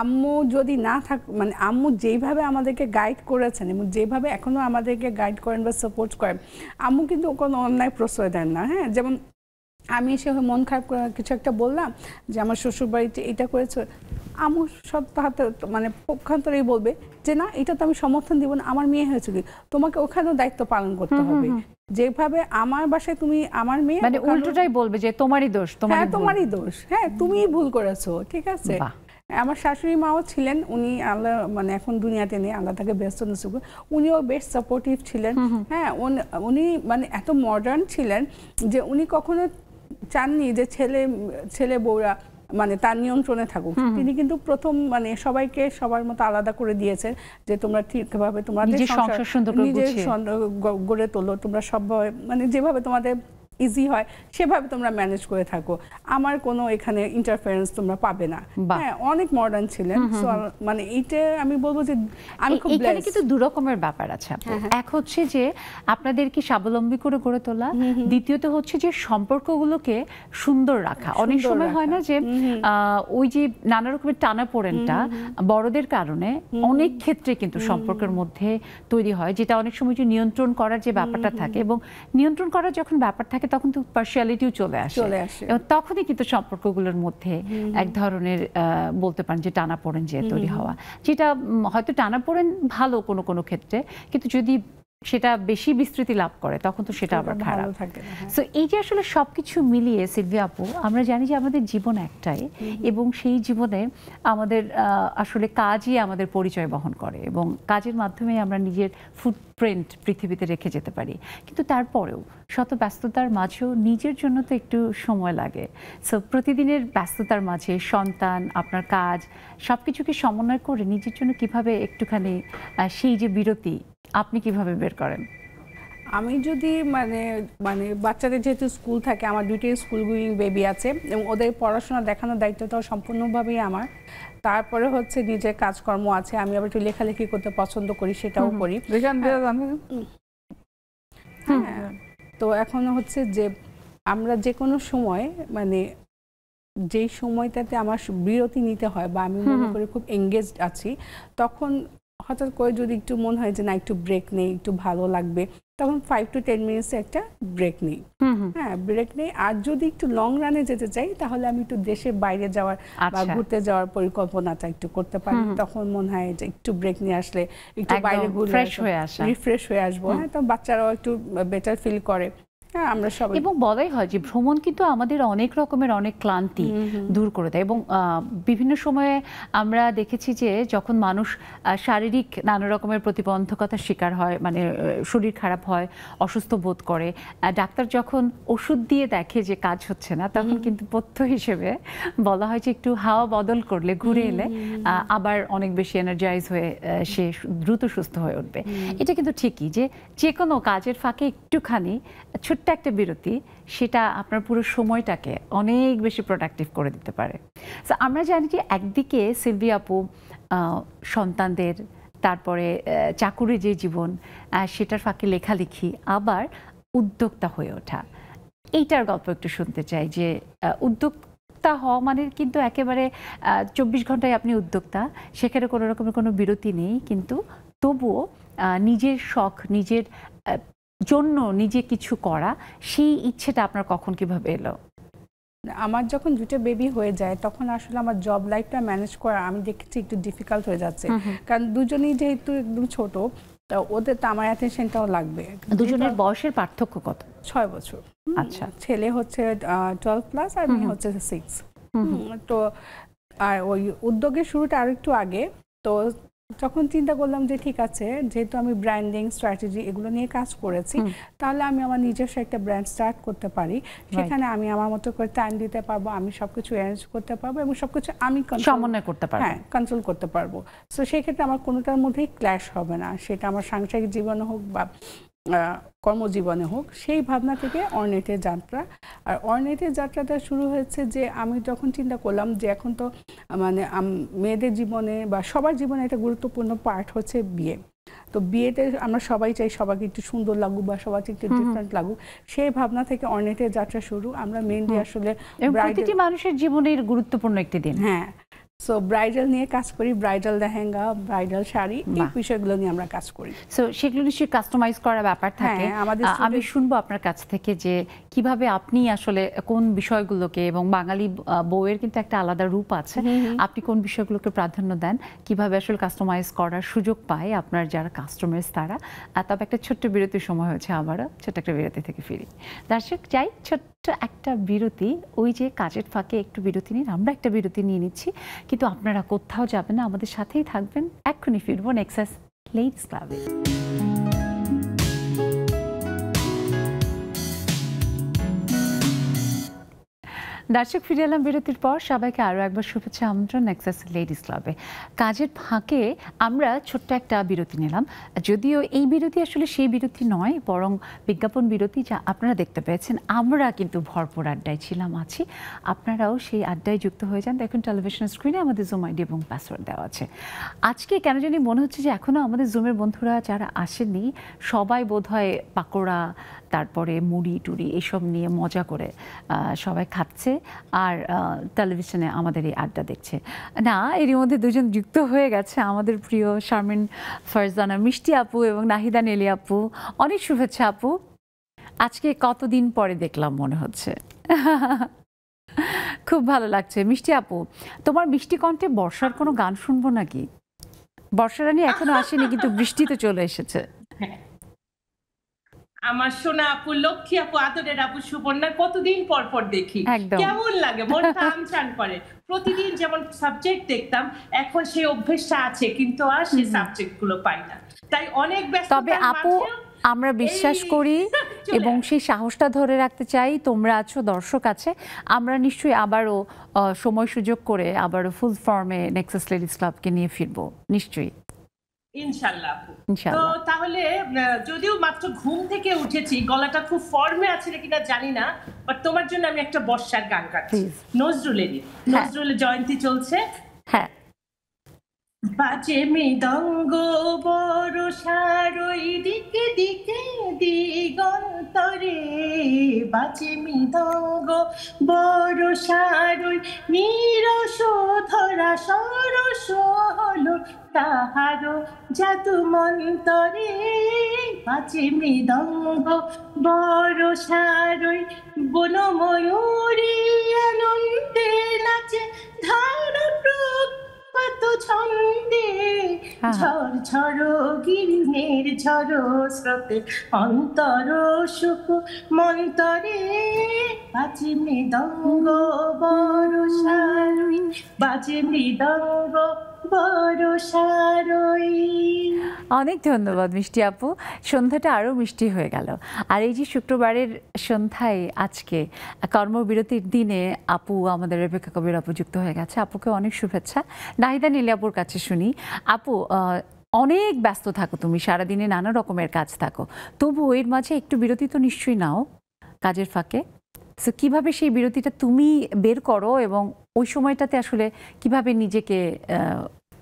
Speaker 2: আম্মু যদি না থাক, মানে আম্মু যেইভাবে আমাদেরকে গাইড করেছেন এবং যেভাবে এখনো আমাদেরকে গাইড করেন বা সাপোর্ট করেন, আম্মু কিন্তু কোনো অন্যায় প্রশ্রয় দেন না। হ্যাঁ, যেমন আমি এসে মন খারাপ করে কিছু একটা বললাম যে আমার শ্বশুর বাড়িতে এটা করেছে, আম্মু সব হাতে মানে পক্ষান্তরেই বলবে যে না, এটা তো আমি সমর্থন দিব না, আমার মেয়ে হয়েছে কি, তোমাকে ওখানেও দায়িত্ব পালন করতে হবে। যেভাবে আমার বাসায় তুমি আমার মেয়ে,
Speaker 1: মানে উল্টোটাই বলবে যে তোমারই দোষ,
Speaker 2: তোমারই দোষ, হ্যাঁ তুমিই ভুল করেছো, ঠিক আছে? আমার শাশুড়ি মাও ছিলেন, উনি আল্লাহ মানে এখন দুনিয়াতে নেই, আল্লাহ তাকে ব্যস্ত নসিব, উনিও বেশ সাপোর্টিভ ছিলেন। হ্যাঁ, উনি মানে এত মডার্ন ছিলেন যে উনি কখনো চাননি যে ছেলে বউরা মানে তার নিয়ন্ত্রণে থাকুক। তিনি কিন্তু প্রথম মানে সবাইকে সবার মতো আলাদা করে দিয়েছেন যে তোমরা ঠিকভাবে তোমাদের নিজের গড়ে তোলো, তোমরা সব মানে যেভাবে তোমাদের ইজি হয় সেভাবে তোমরা ম্যানেজ করে থাকো, আমার কোনো এখানে ইন্টারফারেন্স তোমরা পাবে না। হ্যাঁ, অনেক মডার্ন ছিলেন। মানে এইটা আমি বলবো যে আমি খুব
Speaker 1: এখানে কিন্তু দু রকমের ব্যাপার আছে। এক হচ্ছে যে আপনাদেরকে স্বাবলম্বী করে গড়ে তোলা, দ্বিতীয়ত হচ্ছে যে সম্পর্কগুলোকে সুন্দর রাখা। অনেক সময় হয় না যে ওই যে নানা রকমের টানাপোড়েনটা বড়দের কারণে অনেক ক্ষেত্রে কিন্তু সম্পর্কের মধ্যে তৈরি হয়, যেটা অনেক সময় যে নিয়ন্ত্রণ করার যে ব্যাপারটা থাকে, এবং নিয়ন্ত্রণ করার যখন ব্যাপার থাকে তখন তো পার্সিয়ালিটিও চলে আসে, এবং তখনই কিন্তু সম্পর্কগুলোর মধ্যে এক ধরনের বলতে পারেন যে টানাপোড়েন যে তৈরি হওয়া, যেটা হয়তো টানাপোড়েন ভালো কোনো কোনো ক্ষেত্রে, কিন্তু যদি সেটা বেশি বিস্তৃতি লাভ করে তখন তো সেটা আবার খারাপ থাকে। সো এই যে আসলে সবকিছু মিলিয়ে সিলভিয়া আপু, আমরা জানি যে আমাদের জীবন একটাই, এবং সেই জীবনে আমাদের আসলে কাজই আমাদের পরিচয় বহন করে, এবং কাজের মাধ্যমে আমরা নিজের ফুটপ্রিন্ট পৃথিবীতে রেখে যেতে পারি। কিন্তু তারপরেও শত ব্যস্ততার মাঝেও নিজের জন্য তো একটু সময় লাগে। সো প্রতিদিনের ব্যস্ততার মাঝে সন্তান, আপনার কাজ, সবকিছুকে সমন্বয় করে নিজের জন্য কিভাবে একটুখানি সেই যে বিরতি আপনি কিভাবে বের করেন?
Speaker 2: আমি যদি মানে বাচ্চাদের যেহেতু স্কুল থাকে, আমার দুইটি স্কুল গোয়িং বেবি আছে এবং ওদের পড়াশোনা দেখানোর দায়িত্বটাও সম্পূর্ণভাবেই আমার। তারপরে হচ্ছে নিজের কাজকর্ম আছে, আমি আবার একটু লেখালেখি করতে পছন্দ করি, সেটাও করি। হ্যাঁ, তো এখন হচ্ছে যে আমরা যে কোনো সময় মানে যেই সময়টাতে আমার বিরতি নিতে হয় বা আমি মনে করি খুব এঙ্গেজড আছি, তখন হঠাৎ করে যদি একটু মনে হয় যে না একটু ব্রেক নেই, একটু ভালো লাগবে, তখন 5 to 10 মিনিটস একটা ব্রেক নেই। হ্যাঁ, ব্রেক নেই। আর যদি একটু লং রানে যেতে চাই তাহলে আমি একটু দেশের বাইরে যাওয়ার বা ঘুরতে যাওয়ার পরিকল্পনাটা একটু করতে পারি। তখন মনে হয় যে একটু ব্রেক নিয়ে আসলে একটু বাইরে ঘুরে রিফ্রেশ হয়ে আসবো। হ্যাঁ, তো বাচ্চারাও একটু বেটার ফিল করে। আমরা সবাই,
Speaker 1: এবং বলাই হয় যে ভ্রমণ কিন্তু আমাদের অনেক রকমের অনেক ক্লান্তি দূর করে দেয়, এবং বিভিন্ন সময়ে আমরা দেখেছি যে যখন মানুষ শারীরিক নানা রকমের প্রতিবন্ধকতার শিকার হয়, মানে শরীর খারাপ হয়, অসুস্থ বোধ করে, ডাক্তার যখন ওষুধ দিয়ে দেখে যে কাজ হচ্ছে না, তখন কিন্তু পথ্য হিসেবে বলা হয় যে একটু হাওয়া বদল করলে, ঘুরে এলে আবার অনেক বেশি এনার্জাইজ হয়ে সে দ্রুত সুস্থ হয়ে উঠবে। এটা কিন্তু ঠিকই যে কোনো কাজের ফাঁকে একটুখানি ছোট্ট একটা বিরতি, সেটা আপনার পুরো সময়টাকে অনেক বেশি প্রোডাক্টিভ করে দিতে পারে। সো আমরা জানি যে একদিকে সিলভিয়া আপু সন্তানদের, তারপরে চাকুরি যে জীবন, সেটার ফাঁকে লেখালেখি, আবার উদ্যোক্তা হয়ে ওঠা। এইটার গল্প একটু শুনতে চাই, যে উদ্যোক্তা হওয়া মানে কিন্তু একেবারে 24 ঘন্টায় আপনি উদ্যোক্তা, সেখানে কোনো রকমের কোনো বিরতি নেই, কিন্তু তবুও নিজের শখ, নিজের জন্য নিজে কিছু করা, সেই ইচ্ছেটা আপনার কখন কিভাবে এলো?
Speaker 2: আমার যখন দুটো বেবি হয়ে যায় তখন আসলে আমার জব লাইফটা ম্যানেজ করা আমি দেখেছি একটু ডিফিকাল্ট হয়ে যাচ্ছে, কারণ দুজনেই যেহেতু একদম ছোট, ওদের তো আমার অ্যাটেনশনটাও লাগবে।
Speaker 1: দুজনের বয়সের পার্থক্য কত?
Speaker 2: 6 বছর।
Speaker 1: আচ্ছা,
Speaker 2: ছেলে হচ্ছে 12+ আর মেয়ে হচ্ছে 6। তো আর ওই উদ্যোগের শুরুটা আর একটু আগে, তো তখন চিন্তা করলাম যে ঠিক আছে, যেহেতু আমি ব্র্যান্ডিং স্ট্র্যাটেজি এগুলো নিয়ে কাজ করেছি, তাহলে আমি আমার নিজস্ব একটা ব্র্যান্ড স্টার্ট করতে পারি। সেখানে আমি আমার মতো করে টাইম দিতে পারবো, আমি সবকিছু অ্যারেঞ্জ করতে পারবো এবং সবকিছু আমি
Speaker 1: সমন্বয় করতে পারবো,
Speaker 2: হ্যাঁ কন্ট্রোল করতে পারবো। সো সেই ক্ষেত্রে আমার কোনোটার মধ্যেই ক্ল্যাশ হবে না, সেটা আমার সাংসারিক জীবনে হোক বা কর্মজীবনে হোক। সেই ভাবনা থেকে অর্নেটের যাত্রা। আর অর্নেটের যাত্রাটা শুরু হয়েছে যে আমি যখন চিন্তা করলাম যে এখন তো মানে মেয়েদের জীবনে বা সবার জীবনে একটা গুরুত্বপূর্ণ পার্ট হচ্ছে বিয়ে। তো বিয়েতে আমরা সবাই চাই সবাইকে একটু সুন্দর লাগুক বা সবাইকে একটু ডিফারেন্ট লাগুক, সেই ভাবনা থেকে অর্নেটের যাত্রা শুরু। আমরা মেইনলি আসলে
Speaker 1: প্রতিটি মানুষের জীবনের গুরুত্বপূর্ণ একটি দিন।
Speaker 2: হ্যাঁ, সো ব্রাইডাল নিয়ে কাজ করি, ব্রাইডাল লেহেঙ্গা, ব্রাইডাল শাড়ি, এই বিষয়গুলো নিয়ে আমরা কাজ করি।
Speaker 1: সো সেগুলো নিশ্চয়ই কাস্টমাইজ করার ব্যাপার থাকে। আমি শুনবো আপনার কাছ থেকে যে কিভাবে আপনি আসলে কোন বিষয়গুলোকে, এবং বাঙালি বউয়ের কিন্তু একটা আলাদা রূপ আছে, আপনি কোন বিষয়গুলোকে প্রাধান্য দেন, কিভাবে আসলে কাস্টমাইজ করার সুযোগ পায় আপনার যারা কাস্টমার্স তারা। তবে একটা ছোট্ট বিরতির সময় হয়েছে, আবারও ছোট্ট একটা বিরতি থেকে ফিরি। দর্শক যাই ছোট্ট একটা বিরতি, ওই যে কাজের ফাঁকে একটু বিরতি নিন, আমরা একটা বিরতি নিয়ে নিচ্ছি, কিন্তু আপনারা কোথাও যাবেন না, আমাদের সাথেই থাকবেন। এক্ষুনি ফিরবো নেক্সাস লেডিস ক্লাবে। দর্শক ফিরে এলাম বিরতির পর। সবাইকে আরও একবার শুভেচ্ছা, আমন্ত্রণ নেক্সাস লেডিস ক্লাবে। কাজের ফাঁকে আমরা ছোট্ট একটা বিরতি নিলাম, যদিও এই বিরতি আসলে সেই বিরতি নয়, বরং বিজ্ঞাপন বিরতি যা আপনারা দেখতে পেয়েছেন। আমরা কিন্তু ভরপুর আড্ডায় ছিলাম, আছি, আপনারাও সেই আড্ডায় যুক্ত হয়ে যান। দেখুন টেলিভিশন স্ক্রিনে আমাদের জুম আইডি এবং পাসওয়ার্ড দেওয়া আছে। আজকে কেন জানি মনে হচ্ছে যে এখনও আমাদের জুমের বন্ধুরা যারা আসেননি সবাই বোধহয় পাকোড়া, তারপরে মুড়ি টুড়ি এসব নিয়ে মজা করে সবাই খাচ্ছে আর টেলিভিশনে আমাদের এই আড্ডা দেখছে। না, এরই মধ্যে দুজন যুক্ত হয়ে গেছে, আমাদের প্রিয় শারমিন ফারজানা মিষ্টি আপু এবং নাহিদা নেলি আপু। অনেক শুভেচ্ছা আপু, আজকে কতদিন পরে দেখলাম মনে হচ্ছে। খুব ভালো লাগছে। মিষ্টি আপু, তোমার মিষ্টি কণ্ঠে বর্ষার কোনো গান শুনবো নাকি? বর্ষা রানী এখনো আসেনি, কিন্তু বৃষ্টি তো চলে এসেছে।
Speaker 4: আমার সোনা আপু, লক্ষ্মী আপু, আদরের আপু সুবর্ণা কতদিন পর পর দেখি, কেমন লাগে, মনটা আমচান করে। প্রতিদিন যেমন সাবজেক্ট দেখতাম, এখন সেই অভ্যেসটা আছে, কিন্তু আর সেই সাবজেক্ট গুলো পাই না, তাই অনেক ব্যস্ত।
Speaker 1: তবে আপু আমরা বিশ্বাস করি এবং সেই সাহসটা ধরে রাখতে চাই, তোমরা আছো, দর্শক আছে, আমরা নিশ্চয়ই আবারও সময় সুযোগ করে আবারও ফুল ফর্মে নেক্সাস লেডিস ক্লাবকে নিয়ে ফিরবো, নিশ্চয়ই
Speaker 4: ইনশাআল্লাহ। তো তাহলে যদিও মাত্র ঘুম থেকে উঠেছি, গলাটা খুব ফর্মে আছে কিনা জানি না, বাট তোমার জন্য আমি একটা বর্ষার গান গাচ্ছি, নজরুলেরই। নজরুলের জয়ন্তী চলছে।
Speaker 1: হ্যাঁ।
Speaker 4: বাজে মৃদঙ্গ বর্ষার ওই দিকে দিকে দিগন্তরে, বাজে মৃদঙ্গ বর্ষার ওই নিরস ধরা সরস হলো তাহার জাদু মন্তরে, বাজে মৃদঙ্গ বর্ষার ওই বনময়ূরী আনন্দে নাচে ধার কত ছন্দে, ঝড় ঝড় গিরিনের ঝড় স্রোতে অন্তর সুখ মন্তরে, বাজে মৃদঙ্গ বর্ষারই, বাজে মৃদঙ্গ বর্ষারই।
Speaker 1: অনেক ধন্যবাদ মিষ্টি আপু, সন্ধ্যাটা আরও মিষ্টি হয়ে গেল। আর এই যে শুক্রবারের সন্ধ্যায় আজকে কর্মবিরতির দিনে আপু আমাদের রেবেকা কবির আপু যুক্ত হয়ে গেছে, আপুকে অনেক শুভেচ্ছা। নাহিদা নীলি আপুর কাছে শুনি। আপু, অনেক ব্যস্ত থাকো তুমি, সারাদিনে নানা রকমের কাজ থাকো, তবু এর মাঝে একটু বিরতি তো নিশ্চয়ই নাও কাজের ফাঁকে। সো কিভাবে সেই বিরতিটা তুমি বের করো এবং ওই সময়টাতে আসলে কিভাবে নিজেকে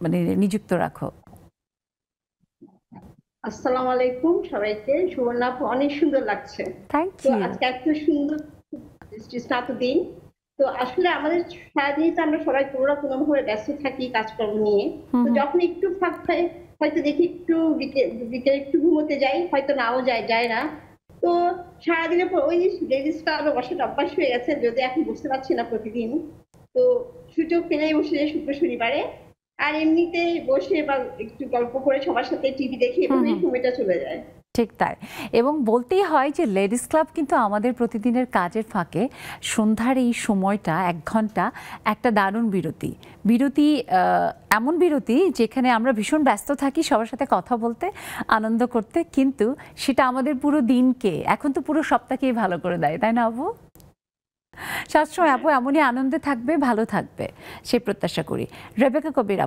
Speaker 1: মানে নিযুক্ত রাখো?
Speaker 5: আসসালামু আলাইকুম সবাইকে। সুবর্ণা আপু, অনেক সুন্দর লাগছে।
Speaker 1: Thank you.
Speaker 5: আজকে এত সুন্দর দিন। তো আসলে আমাদের সারাদিন তো আমরা সবাই কোনো ভাবে ব্যস্ত থাকি কাজকর্ম নিয়ে। তো যখন একটু ফাঁক পাই, হয়তো দেখি একটু বিকেলে একটু ঘুমোতে যাই, হয়তো নাও যায় না। তো সারাদিনের পর ওই লেডিস ক্লাবে বসাটা অভ্যাস হয়ে গেছে, যদি এখন বুঝতে পারছি না প্রতিদিন। তো সুযোগ পেলেই বসে যাই শুক্র শনিবারে, আর এমনিতে বসে বা একটু গল্প করে সবার সাথে টিভি দেখে এভাবেই সময়টা চলে যায়।
Speaker 1: ঠিক তাই। এবং বলতেই হয় যে লেডিস ক্লাব কিন্তু আমাদের প্রতিদিনের কাজের ফাঁকে সন্ধ্যার এই সময়টা 1 ঘন্টা একটা দারুণ বিরতি, এমন বিরতি যেখানে আমরা ভীষণ ব্যস্ত থাকি সবার সাথে কথা বলতে, আনন্দ করতে, কিন্তু সেটা আমাদের পুরো দিনকে, এখন তো পুরো সপ্তাহকেই ভালো করে দেয়, তাই না আপু? সবসময় আপু এমনই আনন্দে থাকবে, ভালো থাকবে সেই প্রত্যাশা করি। রেবেকা কবির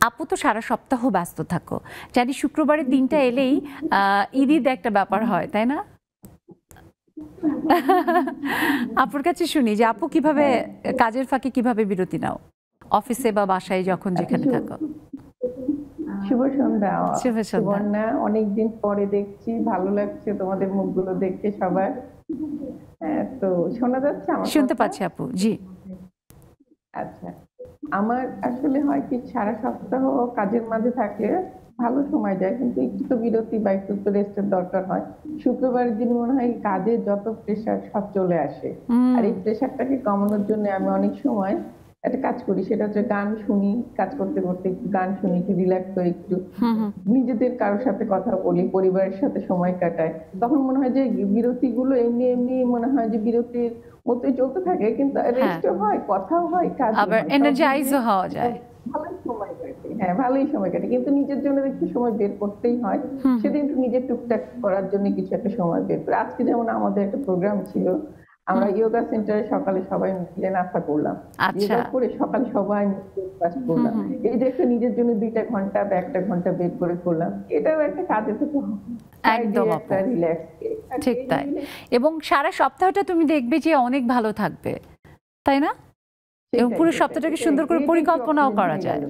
Speaker 1: আপু তো সারা সপ্তাহ ব্যস্ত থাকো, জানি শুক্রবারের দিনটা এলেই ঈদ একটা ব্যাপার হয়, তাই না? আপুর কাছে শুনি যে আপু কিভাবে কাজের ফাঁকে কিভাবে বিরতি নাও, অফিসে বা বাসায় যখন যেখানে থাকো।
Speaker 6: শুভ সন্ধ্যা সুবর্ণা, অনেকদিন পরে দেখছি, ভালো লাগছে তোমাদের মুখগুলো দেখতে সবার। তো শোনা যাচ্ছে? আমার
Speaker 1: শুনতে পাচ্ছি আপু, জি।
Speaker 6: আচ্ছা, আমার আসলে হয় কি সারা সপ্তাহ কাজের মাঝে থাকলে ভালো সময় যায়, কিন্তু একটু তো বিরতি বা একটু তো রেস্টের দরকার হয়। শুক্রবারের দিন মনে হয় কাজের যত প্রেশার সব চলে আসে, আর এই প্রেশারটাকে কমানোর জন্য আমি অনেক সময় একটা কাজ করি, সেটা হচ্ছে গান শুনি। কাজ করতে করতে একটু গান শুনি, একটু রিল্যাক্স হই, একটু নিজেদের কারোর সাথে কথা বলি, পরিবারের সাথে সময় কাটাই। তখন মনে হয় যে বিরতিগুলো এমনি এমনি মনে হয় যে বিরতির মতোই চলতে থাকে, কিন্তু রেস্টও হয়, কথাও হয়, কাজ
Speaker 1: আবার এনার্জাইজও হওয়া যায়।
Speaker 6: ভালোই সময় কাটে, হ্যাঁ ভালোই সময় কাটে, কিন্তু নিজের জন্য একটু সময় বের করতেই হয়। সেদিন একটু নিজের টুকটাক করার জন্য কিছু একটা সময় বের করে। আজকে যেমন আমাদের একটা প্রোগ্রাম ছিল, আমরা যোগা সেন্টারে সকালে সবাই মিলে নাস্তা করলাম, যোগা করে সকালে সবাই কাজ করলাম। এই যে একটা নিজের জন্য 2 ঘন্টা বা 1 ঘন্টা বের করে করলাম, এটাও একটা কাজে থেকে
Speaker 1: একদম ঠিক তাই। এবং সারা সপ্তাহটা তুমি দেখবে যে অনেক ভালো থাকবে, তাই না? এবং পুরো সপ্তাহটাকে সুন্দর করে পরিকল্পনাও করা যায়।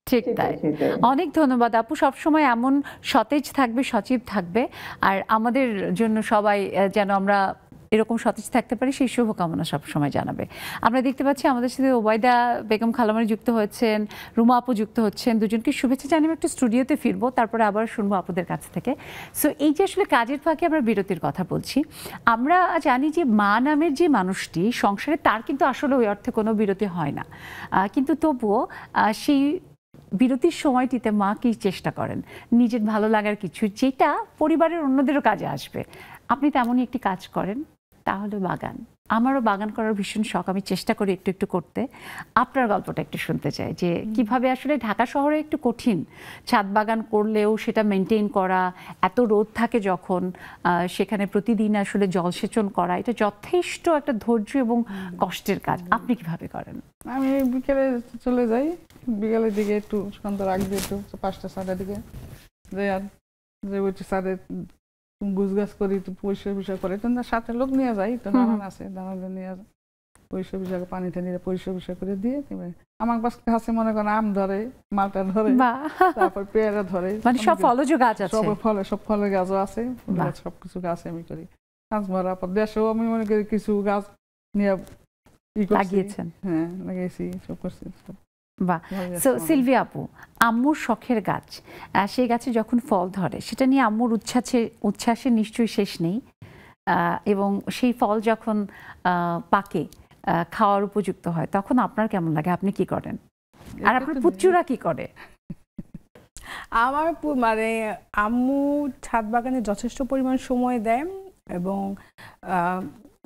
Speaker 1: ঠিক তাই। অনেক ধন্যবাদ আপু, সবসময় এমন সতেজ থাকবে, সজীব থাকবে, আর আমাদের জন্য সবাই যেন আমরা এরকম সতেজ থাকতে পারি সেই শুভকামনা সবসময় জানাবে। আমরা দেখতে পাচ্ছি আমাদের সাথে ওবায়দা বেগম খালামারি যুক্ত হচ্ছেন, রুমা আপু যুক্ত হচ্ছেন। দুজনকে শুভেচ্ছা জানিয়ে একটু স্টুডিওতে ফিরবো, তারপরে আবার শুনবো আপুদের কাছ থেকে। সো এই যে আসলে কাজের ফাঁকে আমরা বিরতির কথা বলছি, আমরা জানি যে মা নামের যে মানুষটি সংসারে, তার কিন্তু আসলে ওই অর্থে কোনো বিরতি হয় না, কিন্তু তবুও সেই বিরতির সময়টিতে মা কি চেষ্টা করেন নিজের ভালো লাগার কিছু, যেটা পরিবারের অন্যদেরও কাজে আসবে। আপনি তেমনই একটি কাজ করেন, তাহলে বাগান। আমারও বাগান করার ভীষণ শখ, আমি চেষ্টা করি একটু একটু করতে। আপনার গল্পটা একটু শুনতে চাই যে কিভাবে আসলে ঢাকা শহরে একটু কঠিন ছাদ বাগান করলেও সেটা মেনটেন করা, এত রোদ থাকে যখন, সেখানে প্রতিদিন আসলে জলসেচন করা, এটা যথেষ্ট একটা ধৈর্য এবং কষ্টের কাজ। আপনি কিভাবে করেন?
Speaker 3: আমি বিকেলে চলে যাই, বিকেলের দিকে একটু সন্ধ্যার আগ দিয়ে একটু 5টা 6টার দিকে যাই, আর যে বলছি ছাদে গুছ গাছ করি, পরিষ্কার করে, সাথে লোক নিয়ে যাই, তো দাঁড়ান আছে, দাঁড়ালে নিয়ে যায় পরিষ্কার পানি টানি পরিষ্কার করে দিয়ে। আমার কাছে মনে করেন আম ধরে, মালটা ধরে, তারপর পেয়ারা ধরে,
Speaker 1: মানে সব ফলজ গাছ আছে,
Speaker 3: সব ফলের গাছও আছে, সবকিছু গাছ আমি করি। কাজ ভরা পর দেশেও আমি মনে করি কিছু গাছ নিয়ে
Speaker 1: লাগিয়েছেন।
Speaker 3: হ্যাঁ লাগিয়েছি, সব করছি।
Speaker 1: বাহ। সো সিলভিয়া আপু, আম্মুর শখের গাছ, সেই গাছে যখন ফল ধরে সেটা নিয়ে আম্মুর উচ্ছ্বাসের নিশ্চয়ই শেষ নেই, এবং সেই ফল যখন পাকে, খাওয়ার উপযুক্ত হয়, তখন আপনার কেমন লাগে? আপনি কি করেন? আর আপনার পুত্ররা কি করে?
Speaker 2: আমার মানে আম্মু ছাদ বাগানে যথেষ্ট পরিমাণ সময় দেয় এবং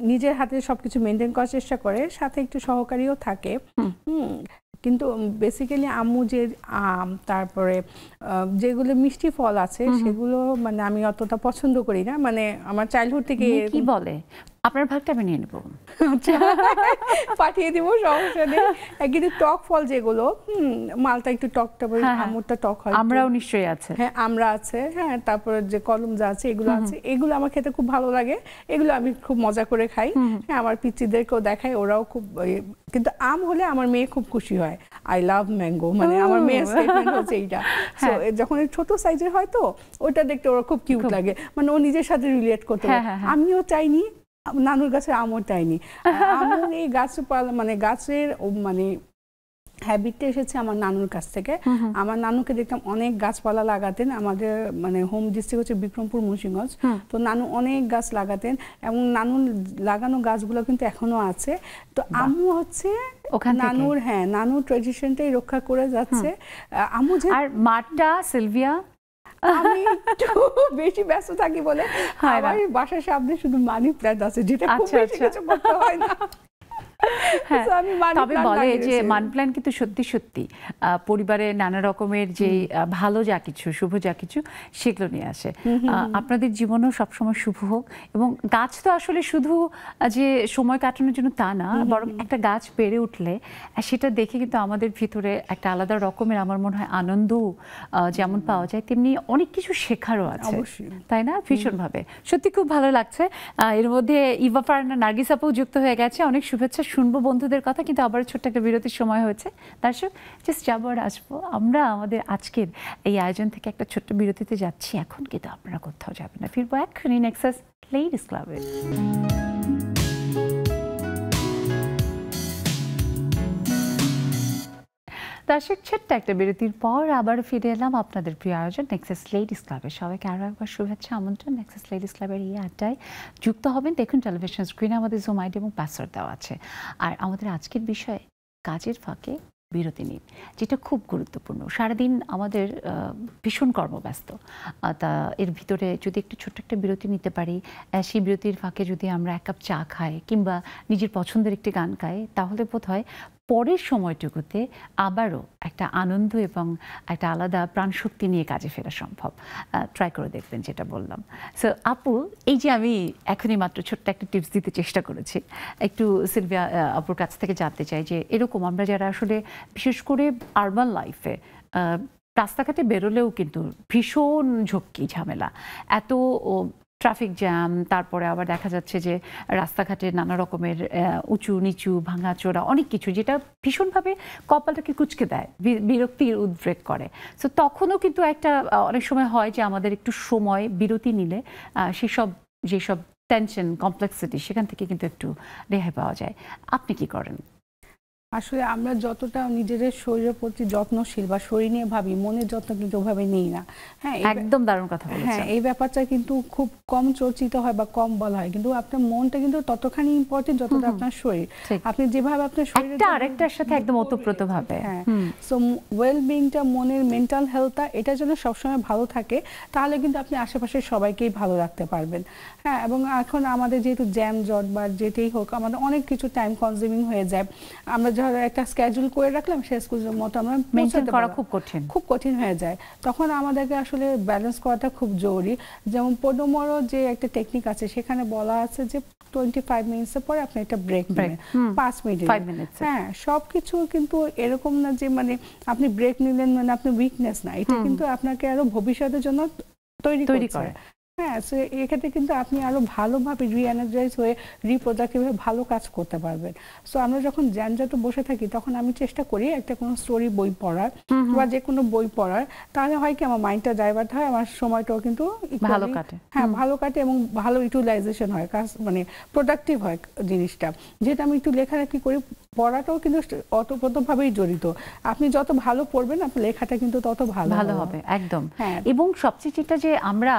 Speaker 2: নিজের হাতে সবকিছু মেনটেন করার চেষ্টা করে, সাথে একটু সহকারীও থাকে। কিন্তু বেসিক্যালি আম্মু যে আম, তারপরে যেগুলো মিষ্টি ফল আছে সেগুলো মানে আমি অতটা পছন্দ করি না, মানে আমার চাইল্ডহুড থেকে।
Speaker 1: কি বলে? আপনার ভাগটা আমি নিয়ে নেবো,
Speaker 2: পাঠিয়ে দিব, সমস্যা নেই। কিন্তু টক ফল যেগুলো, মালটা একটু টকটা, আমুরটা টক হয়,
Speaker 1: আমরাও নিশ্চয়ই আছে।
Speaker 2: হ্যাঁ আমরা আছে, হ্যাঁ তারপরে যে কলমজা আছে, এগুলো আছে, এগুলো আমার খেতে খুব ভালো লাগে, এগুলো আমি খুব মজা করে খাই। হ্যাঁ আমার পিচ্চিদেরকেও দেখাই, ওরাও খুব। কিন্তু আম হলে আমার মেয়ে খুব খুশি হয়, আই লাভ ম্যাঙ্গো, মানে আমার মেয়ের স্টেটমেন্ট হচ্ছে এইটা। সো যখন ছোট সাইজের হয় তো ওটা দেখতে ওরা খুব কিউট লাগে, মানে ও নিজের সাথে রিলেট করতে পারে। আমিও চাইনি নানুর গাছের আমও চাইনি, আমন এই গাছ মানে গাছের মানে হ্যাবিটটা এসেছে আমার নানুর কাছ থেকে। আমার নানুকে দেখতাম অনেক গাছপালা লাগাতেন, আমাদের মানে হোম ডিস্ট্রিক্ট হচ্ছে বিক্রমপুর মুন্সিগঞ্জ, তো নানু অনেক গাছ লাগাতেন এবং নানুর লাগানো গাছগুলো কিন্তু এখনো আছে। তো আম্মু হচ্ছে নানুর, হ্যাঁ নানুর ট্রেডিশনটাই রক্ষা করে যাচ্ছে। আম্মু যে
Speaker 1: আর মাঠটা সিলভিয়া
Speaker 2: আমি একটু বেশি ব্যস্ত থাকি বলে আমার বাসার সামনে শুধু মানি প্ল্যান্ট আছে, যেটা খুব বেশি কিছু করতে হয় না।
Speaker 1: তবে বলে যে মানি প্ল্যান্ট কিন্তু সত্যি সত্যি পরিবারে নানা রকমের যে ভালো যা কিছু, শুভ যা কিছু, সেগুলো নিয়ে আসে। আপনাদের জীবনও সবসময় শুভ হোক। এবং গাছ তো আসলে শুধু যে সময় কাটানোর জন্য তা না, বরং একটা গাছ বেড়ে উঠলে সেটা দেখে কিন্তু আমাদের ভিতরে একটা আলাদা রকমের, আমার মনে হয়, আনন্দ যেমন পাওয়া যায়, তেমনি অনেক কিছু শেখারও আছে, তাই না? ভীষণভাবে সত্যি খুব ভালো লাগছে। এর মধ্যে ইভা ফারহানা, নার্গিস আপু যুক্ত হয়ে গেছে। অনেক শুভেচ্ছা, শুনবো বন্ধুদের কথা, কিন্তু আবার ছোট্ট একটা বিরতির সময় হয়েছে। দর্শক, জাস্ট যাবো আর আসবো। আমরা আমাদের আজকের এই আয়োজন থেকে একটা ছোট্ট বিরতিতে যাচ্ছি এখন, কিন্তু আপনারা কোথাও যাবেন না, ফিরবো এক্ষুনি নেক্সাস লেডিস ক্লাবে। দর্শক, ছোট্ট একটা বিরতির পর আবার ফিরে এলাম আপনাদের প্রিয় আয়োজন নেক্সাস লেডিস ক্লাবে। সবাইকে আরও একবার শুভেচ্ছা, আমন্ত্রণ। নেক্সাস লেডিস ক্লাবের এই আড্ডায় যুক্ত হবেন। দেখুন, টেলিভিশন স্ক্রিনে আমাদের জুম আইডি এবং পাসওয়ার্ড দেওয়া আছে। আর আমাদের আজকের বিষয় কাজের ফাঁকে বিরতি নিন, যেটা খুব গুরুত্বপূর্ণ। সারাদিন আমাদের ভীষণ কর্মব্যস্ত, তা এর ভিতরে যদি একটু ছোট্ট একটা বিরতি নিতে পারি, সেই বিরতির ফাঁকে যদি আমরা এক কাপ চা খাই কিংবা নিজের পছন্দের একটি গান গাই, তাহলে বোধহয় পরের সময়টুকুতে আবারও একটা আনন্দ এবং একটা আলাদা প্রাণশক্তি নিয়ে কাজে ফেরা সম্ভব। ট্রাই করে দেখবেন যেটা বললাম। সো আপু, এই যে আমি এখনই মাত্র ছোট্ট একটা টিপস দিতে চেষ্টা করেছি, একটু সিলভিয়া আপুর কাছ থেকে জানতে চাই যে এরকম আমরা যারা আসলে বিশেষ করে আরবান লাইফে রাস্তাঘাটে বেরোলেও কিন্তু ভীষণ ঝক্কি ঝামেলা, এত ট্রাফিক জ্যাম, তারপরে আবার দেখা যাচ্ছে যে রাস্তাঘাটে নানা রকমের উঁচু নিচু ভাঙাচোরা অনেক কিছু, যেটা ভীষণভাবে কপালটাকে কুঁচকে দেয়, বিরক্তির উদ্রেক করে। সো তখনও কিন্তু একটা অনেক সময় হয় যে আমাদের একটু সময় বিরতি নিলে সেসব যেসব টেনশন, কমপ্লেক্সিটি, সেখান থেকে কিন্তু একটু রেহাই পাওয়া যায়। আপনি কি করেন?
Speaker 2: আসলে আমরা যতটা নিজেদের শরীরের প্রতি যত্নশীল বা শরীর নিয়ে ভাবি, মনের যত্ন কিন্তু ওভাবে নেই না। হ্যাঁ,
Speaker 1: একদম দারুণ কথা বলেছেন।
Speaker 2: হ্যাঁ, এই ব্যাপারটা কিন্তু খুব কম চর্চিত হয় বা কম বলা হয়, কিন্তু আপনার মনটা কিন্তু ততখানি ইম্পর্টেন্ট যতটা আপনার শরীর। আপনি যেভাবে আপনার শরীর
Speaker 1: আরেকটার সাথে একদম ওতপ্রোতভাবে,
Speaker 2: হ্যাঁ, সো ওয়েল বিংটা, মনের মেন্টাল হেলথটা, এটা যেন সবসময় ভালো থাকে, তাহলে কিন্তু আপনি আশেপাশের সবাইকেই ভালো রাখতে পারবেন। হ্যাঁ, এবং এখন আমাদের যেহেতু জ্যাম জট বা যেটাই হোক, আমাদের অনেক কিছু টাইম কনজিউমিং হয়ে যায়। আমরা ধরো একটা স্কেজুল করে রাখলাম, সেই স্কেজুলের মতো আমরা
Speaker 1: মেইনটেইন করা খুব
Speaker 2: কঠিন হয়ে যায়। তখন আমাদেরকে আসলে ব্যালেন্স করাটা খুব জরুরি। যেমন পোডোমোরো যে একটা টেকনিক আছে, সেখানে বলা আছে যে 25 মিনিটসের পরে আপনি একটা ব্রেক নেবেন, 5 মিনিট। হ্যাঁ, সবকিছু কিন্তু এরকম না যে মানে আপনি ব্রেক নিলেন মানে আপনি উইকনেস না, এটা কিন্তু আপনাকে আরো ভবিষ্যতের জন্য তৈরি করে। হ্যাঁ, সো এক্ষেত্রে কিন্তু আপনি আরো ভালোভাবে রিএনার্জাইজ হয়ে রিপ্রোডাক্টিভভাবে ভালো কাজ করতে পারবেন। সো আমরা যখন জ্যামজাত বসে থাকি, তখন আমি চেষ্টা করি একটা কোনো স্টোরি বই পড়ার বা যে কোনো বই পড়ার, তাহলে হয় কি আমার মাইন্ডটা ডাইভার্ট হয়, আমার সময়টাও কিন্তু
Speaker 1: ভালো কাটে।
Speaker 2: হ্যাঁ, ভালো কাটে এবং ভালো ইউটিলাইজেশন হয়, কাজ মানে প্রোডাক্টিভ হয় জিনিসটা। যেহেতু আমি একটু লেখালেখি করি, পড়াটাও কিন্তু অতপ্রতভাবেই জড়িত। আপনি যত ভালো পড়বেন, আপনার লেখাটা কিন্তু তত ভালো
Speaker 1: হবে। একদম। এবং সবচেয়ে যেটা যে আমরা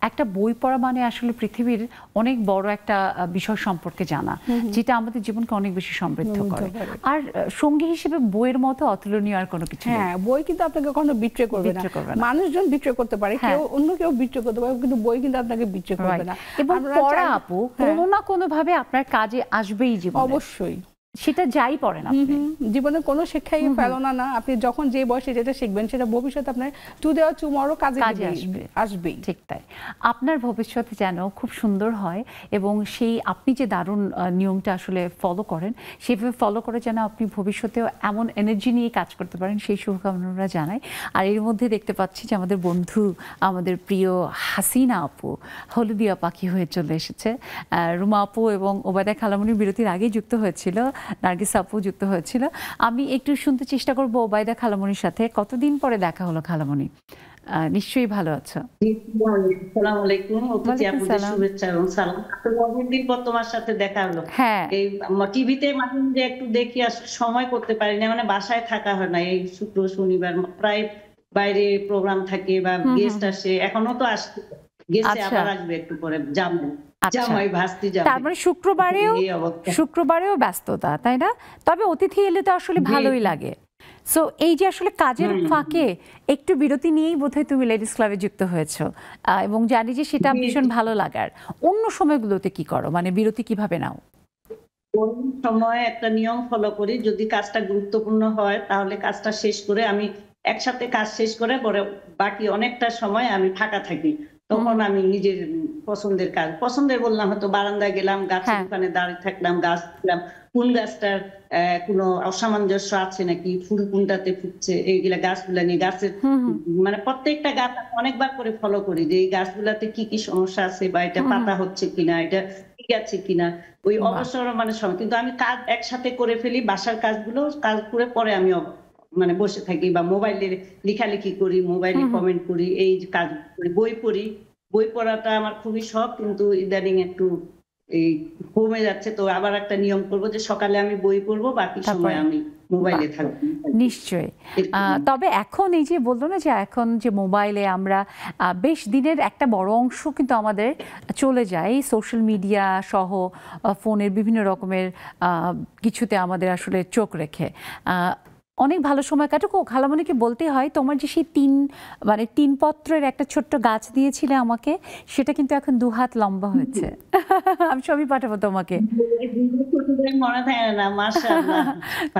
Speaker 1: একটা বই পড়া মানে আসলে পৃথিবীর অনেক বড় একটা বিষয় সম্পর্কে জানা, যেটা আমাদের জীবনকে অনেক বেশি সমৃদ্ধ করে। আর সঙ্গী হিসেবে বইয়ের মতো অতুলনীয় আর কোনো কিছু নেই।
Speaker 2: হ্যাঁ, বই কিন্তু আপনাকে কখনো বিট্রে করবে না। মানুষজন বিট্রে করতে পারে, কেউ অন্য কেউ বিট্রে করতে পারে, কিন্তু বই কিন্তু আপনাকে বিট্রে করবে না।
Speaker 1: এবং পড়া আপু কোনো না কোনো ভাবে আপনার কাজে আসবেই জীবনে,
Speaker 2: অবশ্যই।
Speaker 1: সেটা যাই পড়েন আপনি,
Speaker 2: জীবনে কোনো শিক্ষাই ফেলো না। আপনি যখন যে বয়সে যেটা শিখবেন, সেটা ভবিষ্যতে আপনার টুডে অর টুমরো কাজে আসবেই।
Speaker 1: ঠিক তাই। আপনার ভবিষ্যতে যেন খুব সুন্দর হয়, এবং সেই আপনি যে দারুণ নিয়মটা আসলে ফলো করেন, সেভাবে ফলো করে যেন আপনি ভবিষ্যতেও এমন এনার্জি নিয়ে কাজ করতে পারেন, সেই শুভকামনা আমরা জানাই। আর এর মধ্যে দেখতে পাচ্ছি যে আমাদের বন্ধু, আমাদের প্রিয় হাসিনা আপু হলুদিয়া পাখি হয়ে চলে এসেছে। রুমা আপু এবং ওবায়দা খালামণি বিরতির আগেই যুক্ত হয়েছিল, নার্গিস আপু যুক্ত হয়েছিল। আমি একটু শুনতে চেষ্টা করবো ওবায়দা খালামণির সাথে। কতদিন পরে দেখা হলো খালামণি, নিশ্চয়ই ভালো আছো?
Speaker 7: আসসালামু আলাইকুম, শুভেচ্ছা এবং সালাম। অনেকদিন পর তোমার সাথে দেখা হলো। এই টিভিতে মাঝে মাঝে একটু দেখি, আসলে সময় করতে পারি না, মানে বাসায় থাকা হয় না। এই শুক্র শনিবার প্রায় বাইরে প্রোগ্রাম থাকে বা গেস্ট আসে, এখনো তো আসছে, গেস্টে আবার আসবে একটু পরে, যাবো।
Speaker 1: তার মানে শুক্রবারেও ব্যস্ততা, তাই না? তবে অতিথি এলে তো আসলে ভালোই লাগে। সো এই যে আসলে কাজের ফাঁকে একটু বিরতি নিয়েই বোধহয় তুমি লেডিস ক্লাবে যুক্ত হয়েছো, এবং জানি যে সেটা ভীষণ ভালো লাগার। অন্য সময়গুলোতে কি করো, মানে বিরতি কিভাবে নাও?
Speaker 7: সময় একটা নিয়ম ফলো করি, যদি কাজটা গুরুত্বপূর্ণ হয় তাহলে কাজটা শেষ করে আমি একসাথে কাজ শেষ করে পরে বাকি অনেকটা সময় আমি ফাঁকা থাকি, তখন আমি নিজের পছন্দের বললাম হয়তো বারান্দায় গেলাম, গাছের দোকানে দাঁড়িয়ে থাকলাম, গাছ দেখলাম, কোন গাছটার কোনো অসামঞ্জস্য আছে নাকি, ফুল কোনটাতে ফুটছে, এইগুলা গাছগুলা নিয়ে গাছের মানে প্রত্যেকটা গাছ অনেকবার করে ফলো করি যে এই গাছগুলাতে কি কি সমস্যা আছে বা এটা পাতা হচ্ছে কিনা, এটা ঠিক আছে কিনা, ওই অবসর মানে সময়। কিন্তু আমি কাজ একসাথে করে ফেলি, বাসার কাজগুলো কাজ করে পরে আমি মানে বসে থাকি বা মোবাইলে লেখালেখি করি, মোবাইলে কমেন্ট করি, এই কাজ করি, বই পড়ি। বই পড়াটা আমার খুবই শখ, কিন্তু ইদানিং একটু এই কমে যাচ্ছে। তো আবার একটা নিয়ম করবো যে সকালে আমি বই পড়বো, বাকি সময় আমি মোবাইলে থাকবো।
Speaker 1: নিশ্চয়ই। তবে এখন এই যে বললো না যে এখন যে মোবাইলে আমরা বেশ দিনের একটা বড় অংশ কিন্তু আমাদের চলে যায় সোশ্যাল মিডিয়া সহ ফোনের বিভিন্ন রকমের কিছুতে আমাদের আসলে চোখ রেখে অনেক ভালো সময় কাটুক। খালামণিকে বলতে হয় তোমার যে সেই তিন পত্রের একটা ছোট্ট গাছ দিয়েছিলে আমাকে, সেটা কিন্তু এখন 2 হাত লম্বা হয়েছে। আমি সবই পাঠাবো তোমাকে।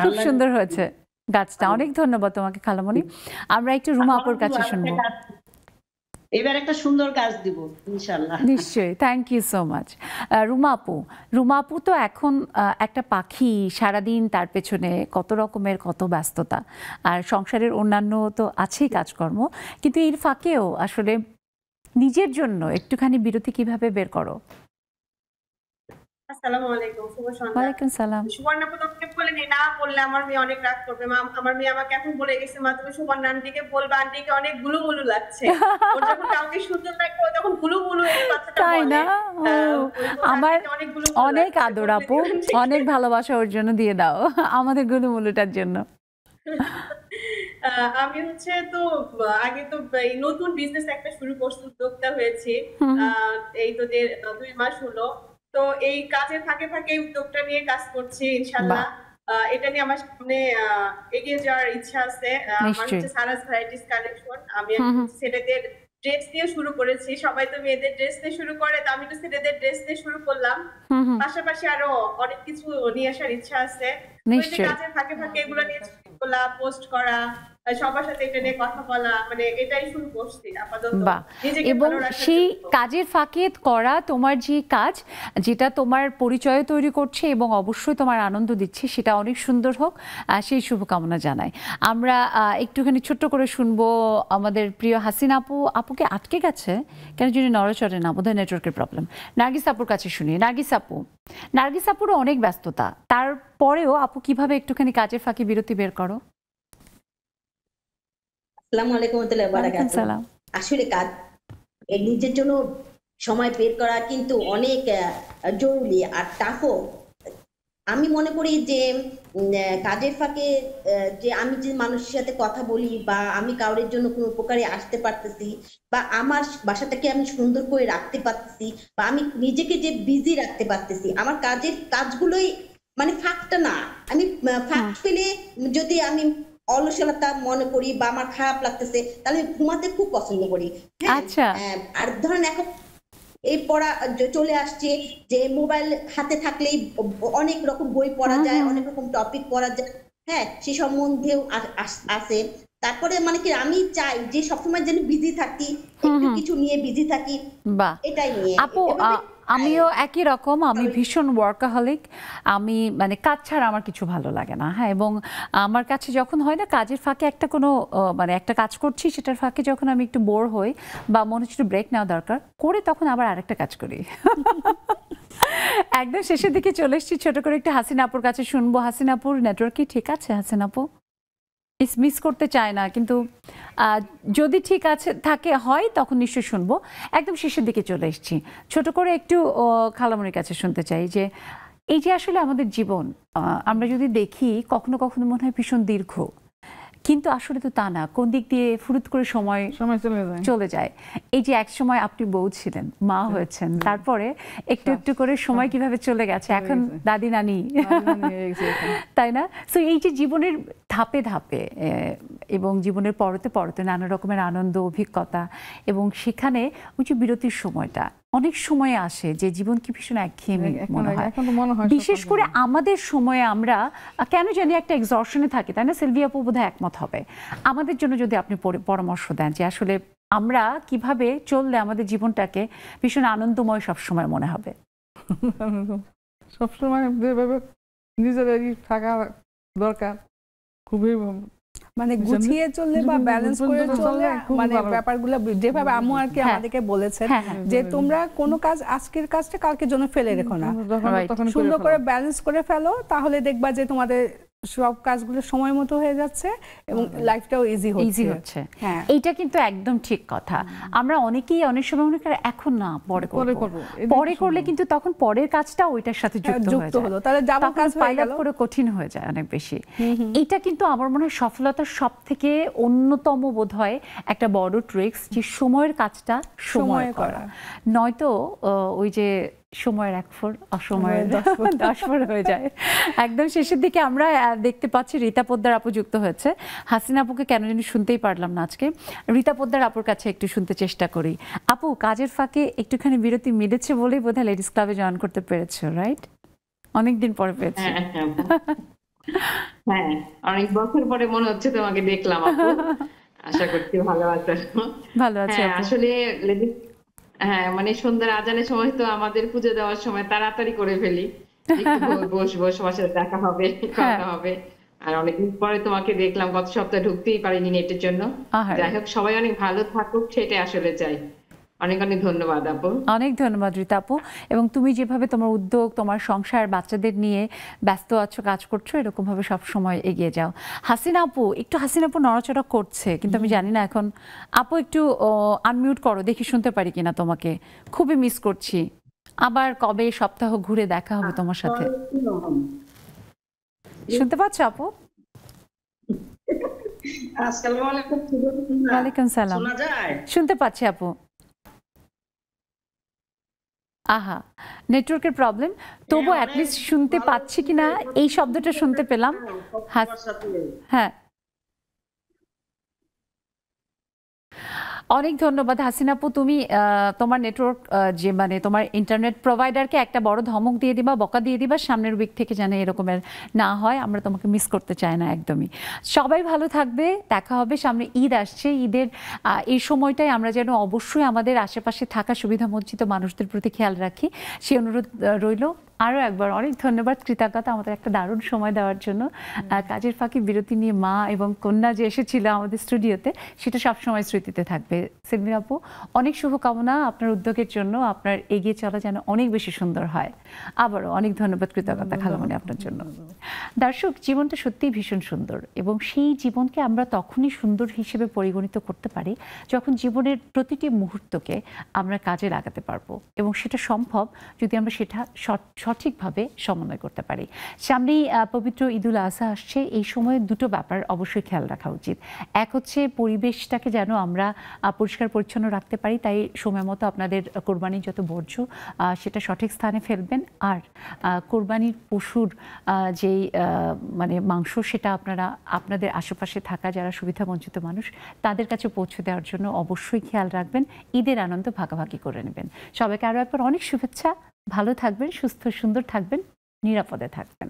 Speaker 1: খুব সুন্দর হয়েছে গাছটা, অনেক ধন্যবাদ তোমাকে খালামণি। আমরা একটু রুমা আপুর কাছে শুনবো।
Speaker 7: এবার একটা সুন্দর গাছ দিব ইনশাআল্লাহ।
Speaker 1: নিশ্চয়ই, thank you so much. Ruma আপু তো এখন একটা পাখি, সারাদিন তার পেছনে কত রকমের কত ব্যস্ততা, আর সংসারের অন্যান্য তো আছেই কাজকর্ম, কিন্তু এর ফাঁকেও আসলে নিজের জন্য একটুখানি বিরতি কিভাবে বের করো?
Speaker 8: আসসালামু আলাইকুম, শুভ সন্ধ্যা।
Speaker 1: ওয়ালাইকুম সালাম।
Speaker 8: সুবর্ণা প্রথমে বলেনি, না বললে আমার মেয়ে অনেক রাগ করবে। আমার মেয়ে আমাকে এখন বলে গেছে, মা তুমি সুবর্ণা আন্টিকে বলবা, আন্টিকে অনেক গুলু গুলু লাগছে। ও যখন কাউকে সুন্দর লাগে ও তখন গুলু গুলু এই কথাটা বলে। তাই না?
Speaker 1: আমার অনেক আদর আপু, অনেক ভালোবাসা ওর জন্য দিয়ে দাও, আমাদের গুলু মুলুটার জন্য।
Speaker 8: আমি তো আগে তো এই নতুন বিজনেস একটা শুরু করছি, উদ্যোক্তা হয়েছি এই তো 2 মাস হলো। তো এই কাজের ফাঁকে ফাঁকে উদ্যোগটা নিয়ে কাজ করছি ইনশাআল্লাহ। এটা নিয়ে আমার সামনে এগিয়ে যাওয়ার ইচ্ছা আছে। আমার হচ্ছে সারাস ভ্যারাইটিস কালেকশন। আমি ছেলেদের ড্রেস দিয়ে শুরু করেছি, সবাই তো মেয়েদের ড্রেস দিয়ে শুরু করে, তো আমি তো ছেলেদের ড্রেস দিয়ে শুরু করলাম। পাশাপাশি আরো অনেক কিছু নিয়ে আসার ইচ্ছা আছে। কাজের ফাঁকে ফাঁকে এগুলো নিয়ে পোস্ট করা, সবার সাথে এটা নিয়ে কথা বলা, মানে এটাই শুরু করছি আপাতত।
Speaker 1: এবং সেই কাজের ফাঁকে করা তোমার যে কাজ, যেটা তোমার পরিচয় তৈরি করছে এবং অবশ্যই তোমার আনন্দ দিচ্ছে, সেটা অনেক সুন্দর হোক, সেই শুভকামনা জানাই। আমরা একটুখানি ছোট্ট করে শুনবো আমাদের প্রিয় হাসিনা আপুকে আটকে গেছে কেন যিনি নড়াচড়ে না, বোধহয় নেটওয়ার্কের প্রবলেম। নার্গিস আপুর কাছে শুনি। নার্গিস আপুরও অনেক ব্যস্ততা, তারপরেও আপু কিভাবে একটুখানি কাজের ফাঁকে বিরতি বের করো?
Speaker 9: আসসালামু আলাইকুম ওয়া বারাকাতুহু। আসলে কাজ নিজের জন্য সময় বের করা কিন্তু অনেক জরুরি আর টাফও। আমি মনে করি যে কাজের ফাঁকে যে আমি যে মানুষের সাথে কথা বলি বা আমি কারোর জন্য কোনো উপকারে আসতে পারতেছি বা আমার বাসাটাকে আমি সুন্দর করে রাখতে পারতেছি বা আমি নিজেকে যে বিজি রাখতে পারতেছি, আমার কাজগুলোই মানে ফাঁকটা না। আমি ফাঁক পেলে যদি আমি অলসতা মনে করি বা আমার খারাপ লাগতেছে, তাহলে ঘুমাতে খুব পছন্দ করি। আর ধরেন এখন এই পড়া চলে আসছে যে মোবাইল হাতে থাকলেই অনেক রকম বই পড়া যায়, অনেক রকম টপিক পড়া যায়, হ্যাঁ সে সম্বন্ধেও আছে। তারপরে মানে কি আমি চাই যে সবসময় যেন বিজি থাকি, একটু কিছু নিয়ে বিজি থাকি, এটাই নিয়ে।
Speaker 1: আপু আমিও একই রকম, আমি ভীষণ ওয়ার্কাহলিক। আমি মানে কাজ ছাড়া আমার কিছু ভালো লাগে না। হ্যাঁ, এবং আমার কাছে যখন হয় না কাজের ফাঁকে একটা কাজ করছি, সেটার ফাঁকে যখন আমি একটু বোর হই বা মনে হচ্ছে একটু ব্রেক নেওয়া দরকার করে, তখন আবার আরেকটা কাজ করি। একদম শেষের দিকে চলে এসেছি, ছোট করে একটু হাসিনা আপুর কাছে শুনবো। হাসিনা আপুর নেটওয়ার্ক কি ঠিক আছে? হাসিনা আপু মিস করতে চায় না, কিন্তু যদি ঠিক আছে হয় তখন নিশ্চয়ই শুনবো। একদম শেষের দিকে চলে এসেছি, ছোট করে একটু খালামণির কাছে শুনতে চাই যে এই যে আসলে আমাদের জীবন আমরা যদি দেখি কখনো কখনো মনে হয় ভীষণ দীর্ঘ, কিন্তু আসলে তো তা না। কোন দিক দিয়ে ফুরুত করে সময় চলে যায়। এই যে এক সময় আপনি বউ ছিলেন, মা হয়েছেন, তারপরে একটু একটু করে সময় কিভাবে চলে গেছে, এখন দাদি নানি, তাই না? সো এই যে জীবনের ধাপে ধাপে এবং জীবনের পরতে পরতে নানা রকমের আনন্দ অভিজ্ঞতা এবং সেখানে ওই যে বিরতির সময়টা অনেক সময় আসে যে জীবন কি ভীষণ একঘেয়েমি মনে হয়, বিশেষ করে আমাদের সময়ে আমরা কেন জানি একটা এক্সর্শনে থাকি, তাই না? সিলভিয়া আপু বোধহয় একমত হবে। আমাদের জন্য যদি আপনি পরামর্শ দেন যে আসলে আমরা কিভাবে চললে আমাদের জীবনটাকে ভীষণ আনন্দময় সবসময় মনে হবে।
Speaker 3: সবসময় যেভাবে নিজেদেরই থাকা দরকার, খুবই
Speaker 2: মানে গুছিয়ে চললে বা ব্যালেন্স করে চললে মানে ব্যাপারগুলো যেভাবে আম্মু আর কি আমাদেরকে বলেছেন যে তোমরা কোনো কাজ আজকের কাজটা কালকের জন্য ফেলে রেখো না, সুন্দর করে ব্যালেন্স করে ফেলো, তাহলে দেখবা যে তোমাদের সব কাজগুলো সময় মতো হয়ে যাচ্ছে এবং লাইফটাও ইজি হচ্ছে।
Speaker 1: এইটা কিন্তু একদম ঠিক কথা। আমরা অনেকেই অনেক সময় মনে করি এখন না পরে করলে কিন্তু তখন পরের কাজটা ওইটার সাথে যুক্ত হলো, তাহলে ডাবল কাজ পাইল আপ করে কঠিন হয়ে যায় অনেক বেশি। এটা কিন্তু আমার মনে হয় সফলতার সবথেকে অন্যতম বোধহয় একটা বড় ট্রিক্স, যে সময়ের কাজটা সময় করা, নয়তো ওই যে সময়ের 1 ফোর অসময়ের 10 ফোর হয়ে যায়। একদম শেষের দিকে আমরা দেখতে পাচ্ছি রীতা পোদ্দার আপু যুক্ত হয়েছে। হাসিনা আপুকে কেন জানি শুনতেই পারলাম না আজকে। রীতা পোদ্দার আপুর কাছে একটু শুনতে চেষ্টা করি। আপু, কাজের ফাঁকে একটুখানি বিরতি মিলেছে বলেই বোধহয় লেডিস ক্লাবে জয়েন করতে পেরেছো, রাইট? অনেকদিন পরে পেয়েছি।
Speaker 10: হ্যাঁ, অনেক বছর পরে মনে হচ্ছে তোমাকে দেখলাম আপু। আশা করছি ভালো আছো।
Speaker 1: ভালো আছি আপু।
Speaker 10: আসলে হ্যাঁ, মানে সন্ধ্যার আজানের সময় তো আমাদের পুজো দেওয়ার সময় তাড়াতাড়ি করে ফেলি, বসবো, সবার সাথে দেখা হবে, কথা হবে। আর অনেকদিন পরে তোমাকে দেখলাম, গত সপ্তাহে ঢুকতেই পারিনি নেটের জন্য। যাই হোক, সবাই অনেক ভালো থাকুক, সেটাই আসলে চাই। অনেক অনেক ধন্যবাদ আপু।
Speaker 1: অনেক ধন্যবাদ রীতা আপু। এবং তুমি যেভাবে তোমার উদ্যোগ, তোমার সংসার, বাচ্চাদের নিয়ে ব্যস্ত আছো, কাজ করছো, এরকম ভাবে সব সময় এগিয়ে যাও। হাসিনা আপু, হাসিনা আপু নড়াচড়া করছে, কিন্তু আমি জানি না এখন। আপু একটু আনমিউট করো, দেখি শুনতে পারি কিনা তোমাকে। খুবই মিস করছি। আবার কবে সপ্তাহ ঘুরে দেখা হবে তোমার সাথে। শুনতে পাচ্ছ আপু? ওয়ালাইকুম সালাম। শুনতে পাচ্ছি আপু। আহা, নেটওয়ার্কের প্রবলেম। তবু অ্যাটলিস্ট শুনতে পাচ্ছি কিনা এই শব্দটা শুনতে পেলাম। হ্যাঁ, অনেক ধন্যবাদ হাসিনা আপু। তুমি তোমার নেটওয়ার্ক যে মানে তোমার ইন্টারনেট প্রোভাইডারকে একটা বড় ধমক দিয়ে দিবা, বকা দিয়ে দিবা, সামনের উইক থেকে যেন এরকমের না হয়। আমরা তোমাকে মিস করতে চাই না একদমই। সবাই ভালো থাকবে, দেখা হবে। সামনে ঈদ আসছে, ঈদের এই সময়টায় আমরা যেন অবশ্যই আমাদের আশেপাশে থাকা সুবিধাবঞ্চিত মানুষদের প্রতি খেয়াল রাখি, সেই অনুরোধ রইল। আরও একবার অনেক ধন্যবাদ, কৃতজ্ঞতা আমাদের একটা দারুণ সময় দেওয়ার জন্য। কাজের ফাঁকে বিরতি নিয়ে মা এবং কন্যা যে এসেছিল আমাদের স্টুডিওতে, সেটা সবসময় স্মৃতিতে থাকবে। সিলভিয়া আপু, অনেক শুভকামনা আপনার উদ্যোগের জন্য। আপনার এগিয়ে চলা যেন অনেক বেশি সুন্দর হয়। আবারও অনেক ধন্যবাদ, কৃতজ্ঞতা খালামণি আপনার জন্য। দর্শক, জীবনটা সত্যিই ভীষণ সুন্দর, এবং সেই জীবনকে আমরা তখনই সুন্দর হিসেবে পরিগণিত করতে পারি যখন জীবনের প্রতিটি মুহূর্তকে আমরা কাজে লাগাতে পারবো, এবং সেটা সম্ভব যদি আমরা সেটা সঠিকভাবে সমন্বয় করতে পারি। সামনেই পবিত্র ঈদুল আজহা আসছে। এই সময়ে দুটো ব্যাপার অবশ্যই খেয়াল রাখা উচিত। এক হচ্ছে পরিবেশটাকে যেন আমরা পরিষ্কার পরিচ্ছন্ন রাখতে পারি, তাই সময় মতো আপনাদের কোরবানির যত বর্জ্য সেটা সঠিক স্থানে ফেলবেন। আর কোরবানির পশুর যেই মানে মাংস, সেটা আপনারা আপনাদের আশেপাশে থাকা যারা সুবিধাবঞ্চিত মানুষ তাদের কাছে পৌঁছে দেওয়ার জন্য অবশ্যই খেয়াল রাখবেন। ঈদের আনন্দ ভাগাভাগি করে নেবেন। সবাইকে আরও একবার অনেক শুভেচ্ছা। ভালো থাকবেন, সুস্থ সুন্দর থাকবেন, নিরাপদে থাকবেন।